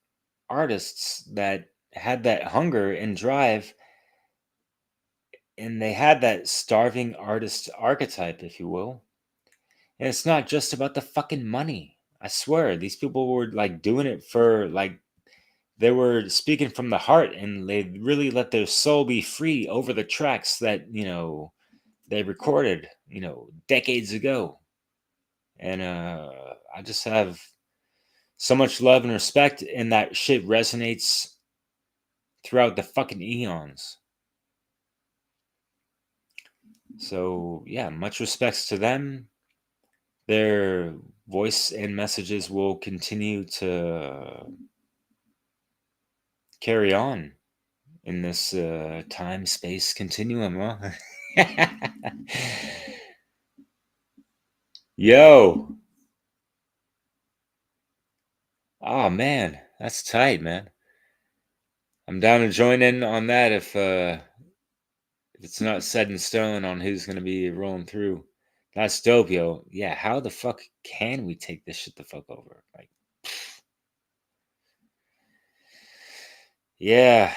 artists that had that hunger and drive, and they had that starving artist archetype, if you will. And it's not just about the fucking money. I swear, these people were like doing it for like they were speaking from the heart, and they really let their soul be free over the tracks that, they recorded, decades ago. And I just have so much love and respect, and that shit resonates throughout the fucking eons. So yeah, much respects to them. Their voice and messages will continue to carry on in this time-space continuum, huh? Yo! Oh man, that's tight, man. I'm down to join in on that if it's not set in stone on who's gonna be rolling through. That's dope, yo. Yeah, how the fuck can we take this shit the fuck over? Like, yeah.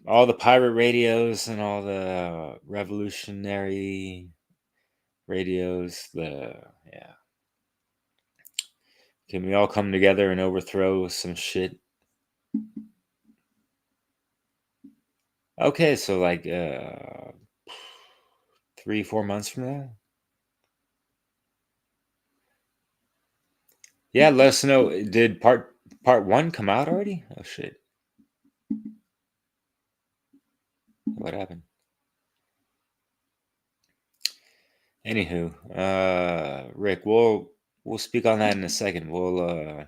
All the pirate radios and all the revolutionary radios, yeah. Can we all come together and overthrow some shit? Okay, so like 3-4 months from now? Yeah, let us know. Did part 1 come out already? Oh shit. What happened? Anywho, Rick, we'll speak on that in a second. We'll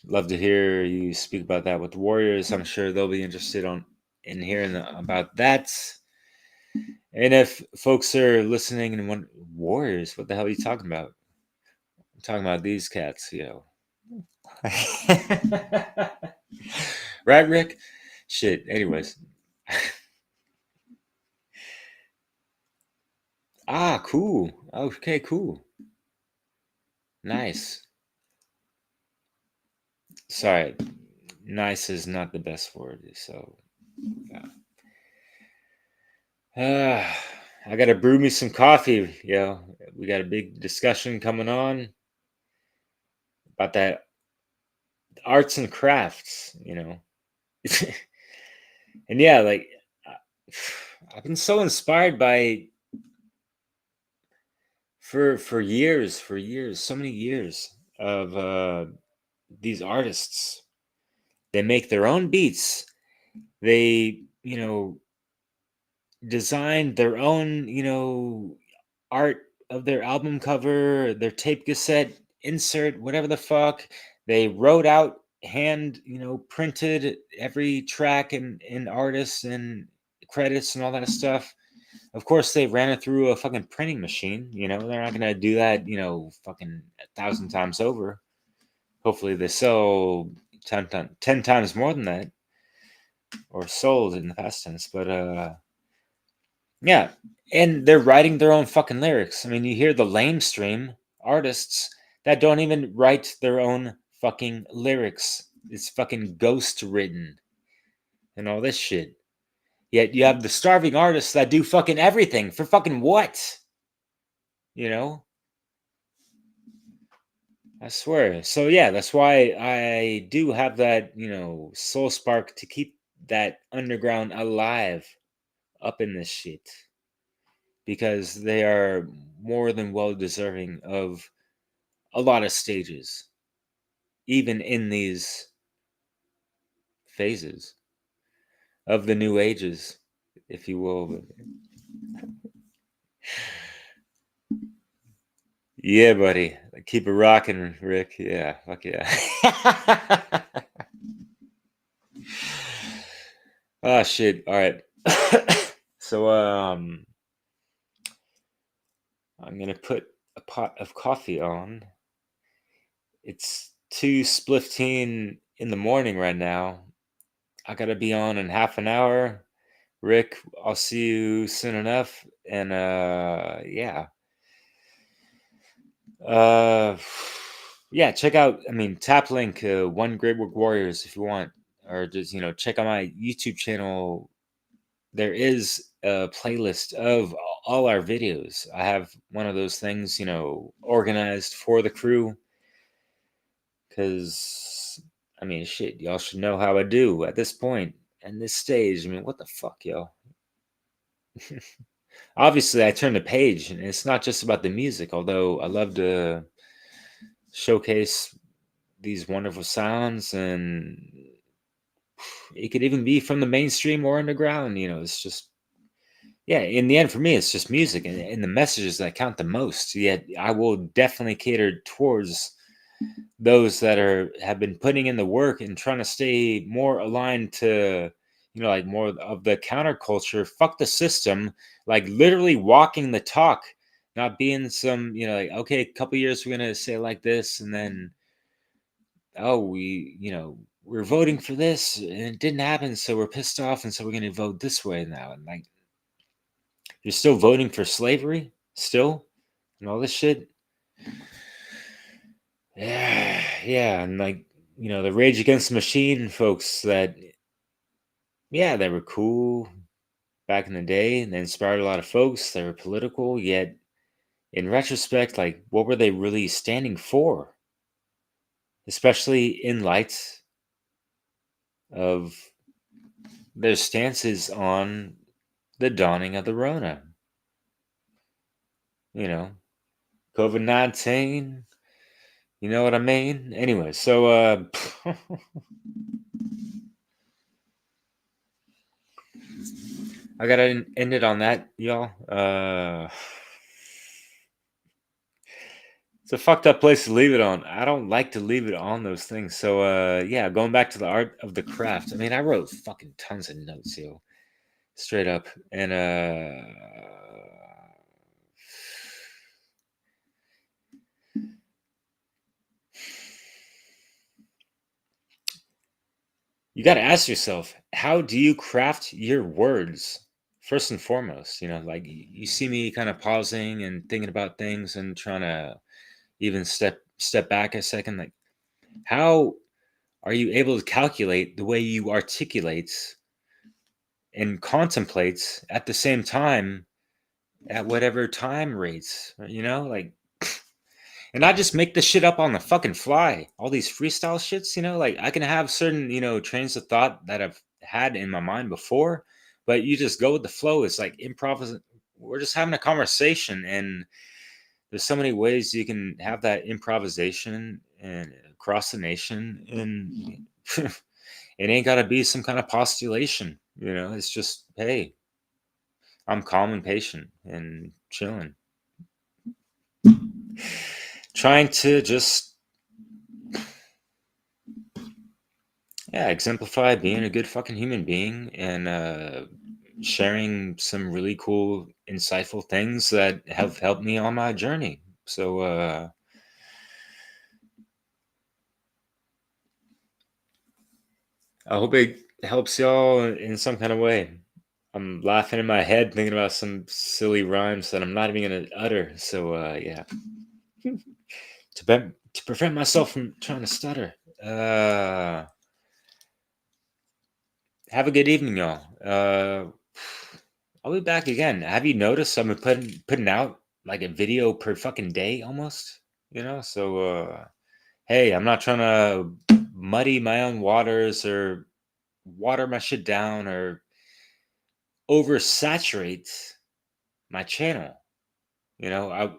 love to hear you speak about that with the Warriors. I'm sure they'll be interested in hearing about that. And if folks are listening and want Warriors, what the hell are you talking about? I'm talking about these cats, yo. Right, Rick? Shit. Anyways. Ah, cool. Okay, cool. Nice. Sorry. Nice is not the best word, so yeah. I gotta brew me some coffee, yo. We got a big discussion coming on about that arts and crafts, And yeah, like I've been so inspired by for years, so many years of these artists. They make their own beats. They, design their own, art of their album cover, their tape cassette insert, whatever the fuck. They wrote out, hand, printed every track and artists and credits and all that stuff. Of course, they ran it through a fucking printing machine. They're not gonna do that, fucking 1,000 times over. Hopefully, they sell 10 times more than that, or sold in the past tense. But yeah, and they're writing their own fucking lyrics. I mean, you hear the lamestream artists that don't even write their own fucking lyrics. It's fucking ghost written and all this shit. Yet you have the starving artists that do fucking everything for fucking what? I swear. So yeah, that's why I do have that, soul spark to keep that underground alive up in this shit. Because they are more than well deserving of a lot of stages, even in these phases of the new ages, if you will. Yeah, buddy. Keep it rocking, Rick. Yeah, fuck yeah. Oh shit. All right. So I'm gonna put a pot of coffee on. It's 2:15 in the morning right now. I gotta be on in half an hour. Rick, I'll see you soon enough. And yeah. Uh yeah, check out, tap link One Great Work Warriors if you want. Or just, check out my YouTube channel. There is a playlist of all our videos. I have one of those things, organized for the crew. Because, shit, y'all should know how I do at this point and this stage. What the fuck, yo? Obviously, I turn the page, and it's not just about the music, although I love to showcase these wonderful sounds, and it could even be from the mainstream or underground. It's just, yeah, in the end, for me, it's just music and the messages that count the most. Yet, I will definitely cater towards those that have been putting in the work and trying to stay more aligned to, like more of the counterculture. Fuck the system, like literally walking the talk, not being some, like, okay, a couple years we're gonna say it like this, and then oh, we're voting for this and it didn't happen, so we're pissed off, and so we're gonna vote this way now. And like, you're still voting for slavery still and all this shit. Yeah, and like, the Rage Against the Machine folks that, yeah, they were cool back in the day and they inspired a lot of folks. They were political, yet in retrospect, like, what were they really standing for? Especially in light of their stances on the dawning of the Rona. COVID-19, you know what I mean? Anyway, so I gotta end it on that, y'all. It's a fucked up place to leave it on. I don't like to leave it on those things. So yeah, going back to the art of the craft. I wrote fucking tons of notes, yo. Straight up. And you got to ask yourself, how do you craft your words? First and foremost, like you see me kind of pausing and thinking about things and trying to even step back a second. Like, how are you able to calculate the way you articulate and contemplate at the same time at whatever time rates, like, and not just make the shit up on the fucking fly, all these freestyle shits, like I can have certain, trains of thought that I've had in my mind before, but you just go with the flow. It's like improv. We're just having a conversation, and there's so many ways you can have that improvisation and across the nation, and it ain't got to be some kind of postulation. It's just, hey, I'm calm and patient and chilling, trying to just, yeah, exemplify being a good fucking human being, and sharing some really cool, insightful things that have helped me on my journey. So I hope it helps y'all in some kind of way. I'm laughing in my head thinking about some silly rhymes that I'm not even gonna utter. So yeah, to prevent myself from trying to stutter. Have a good evening, y'all. I'll be back again. Have you noticed I've been putting out like a video per fucking day almost? So hey, I'm not trying to muddy my own waters or water my shit down or oversaturate my channel. You know,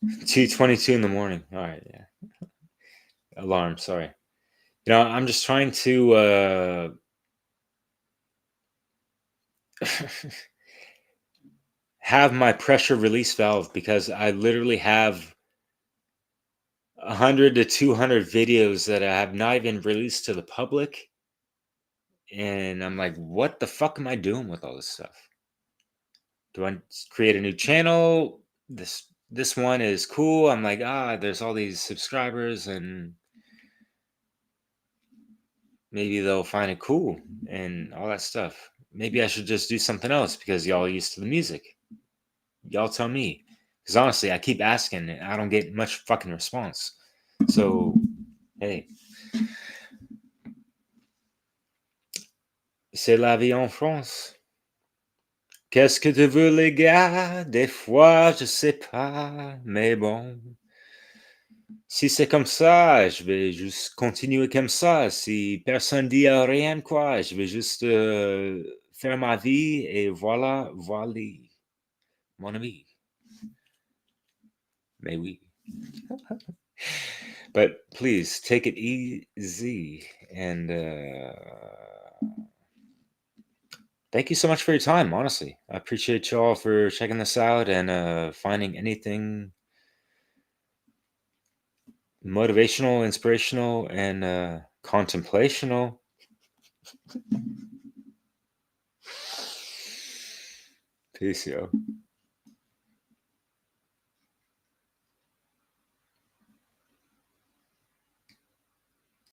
2:22 in the morning. All right, yeah. Alarm, sorry. You know, I'm just trying to have my pressure release valve, because I literally have 100 to 200 videos that I have not even released to the public. And I'm like, what the fuck am I doing with all this stuff? Do I create a new channel? This one is cool. I'm like, there's all these subscribers and maybe they'll find it cool and all that stuff. Maybe I should just do something else because y'all are used to the music. Y'all tell me. Because honestly, I keep asking and I don't get much fucking response. So, hey. C'est la vie en France. Qu'est-ce que tu veux, les gars? Des fois, je sais pas, mais bon. Si c'est comme ça, je vais juste continuer comme ça. Si personne dit rien, quoi, je vais juste faire ma vie et voilà, mon ami. Mais oui. But please, take it easy and thank you so much for your time, honestly. I appreciate y'all for checking this out and finding anything motivational, inspirational, and contemplational. Peace, yo.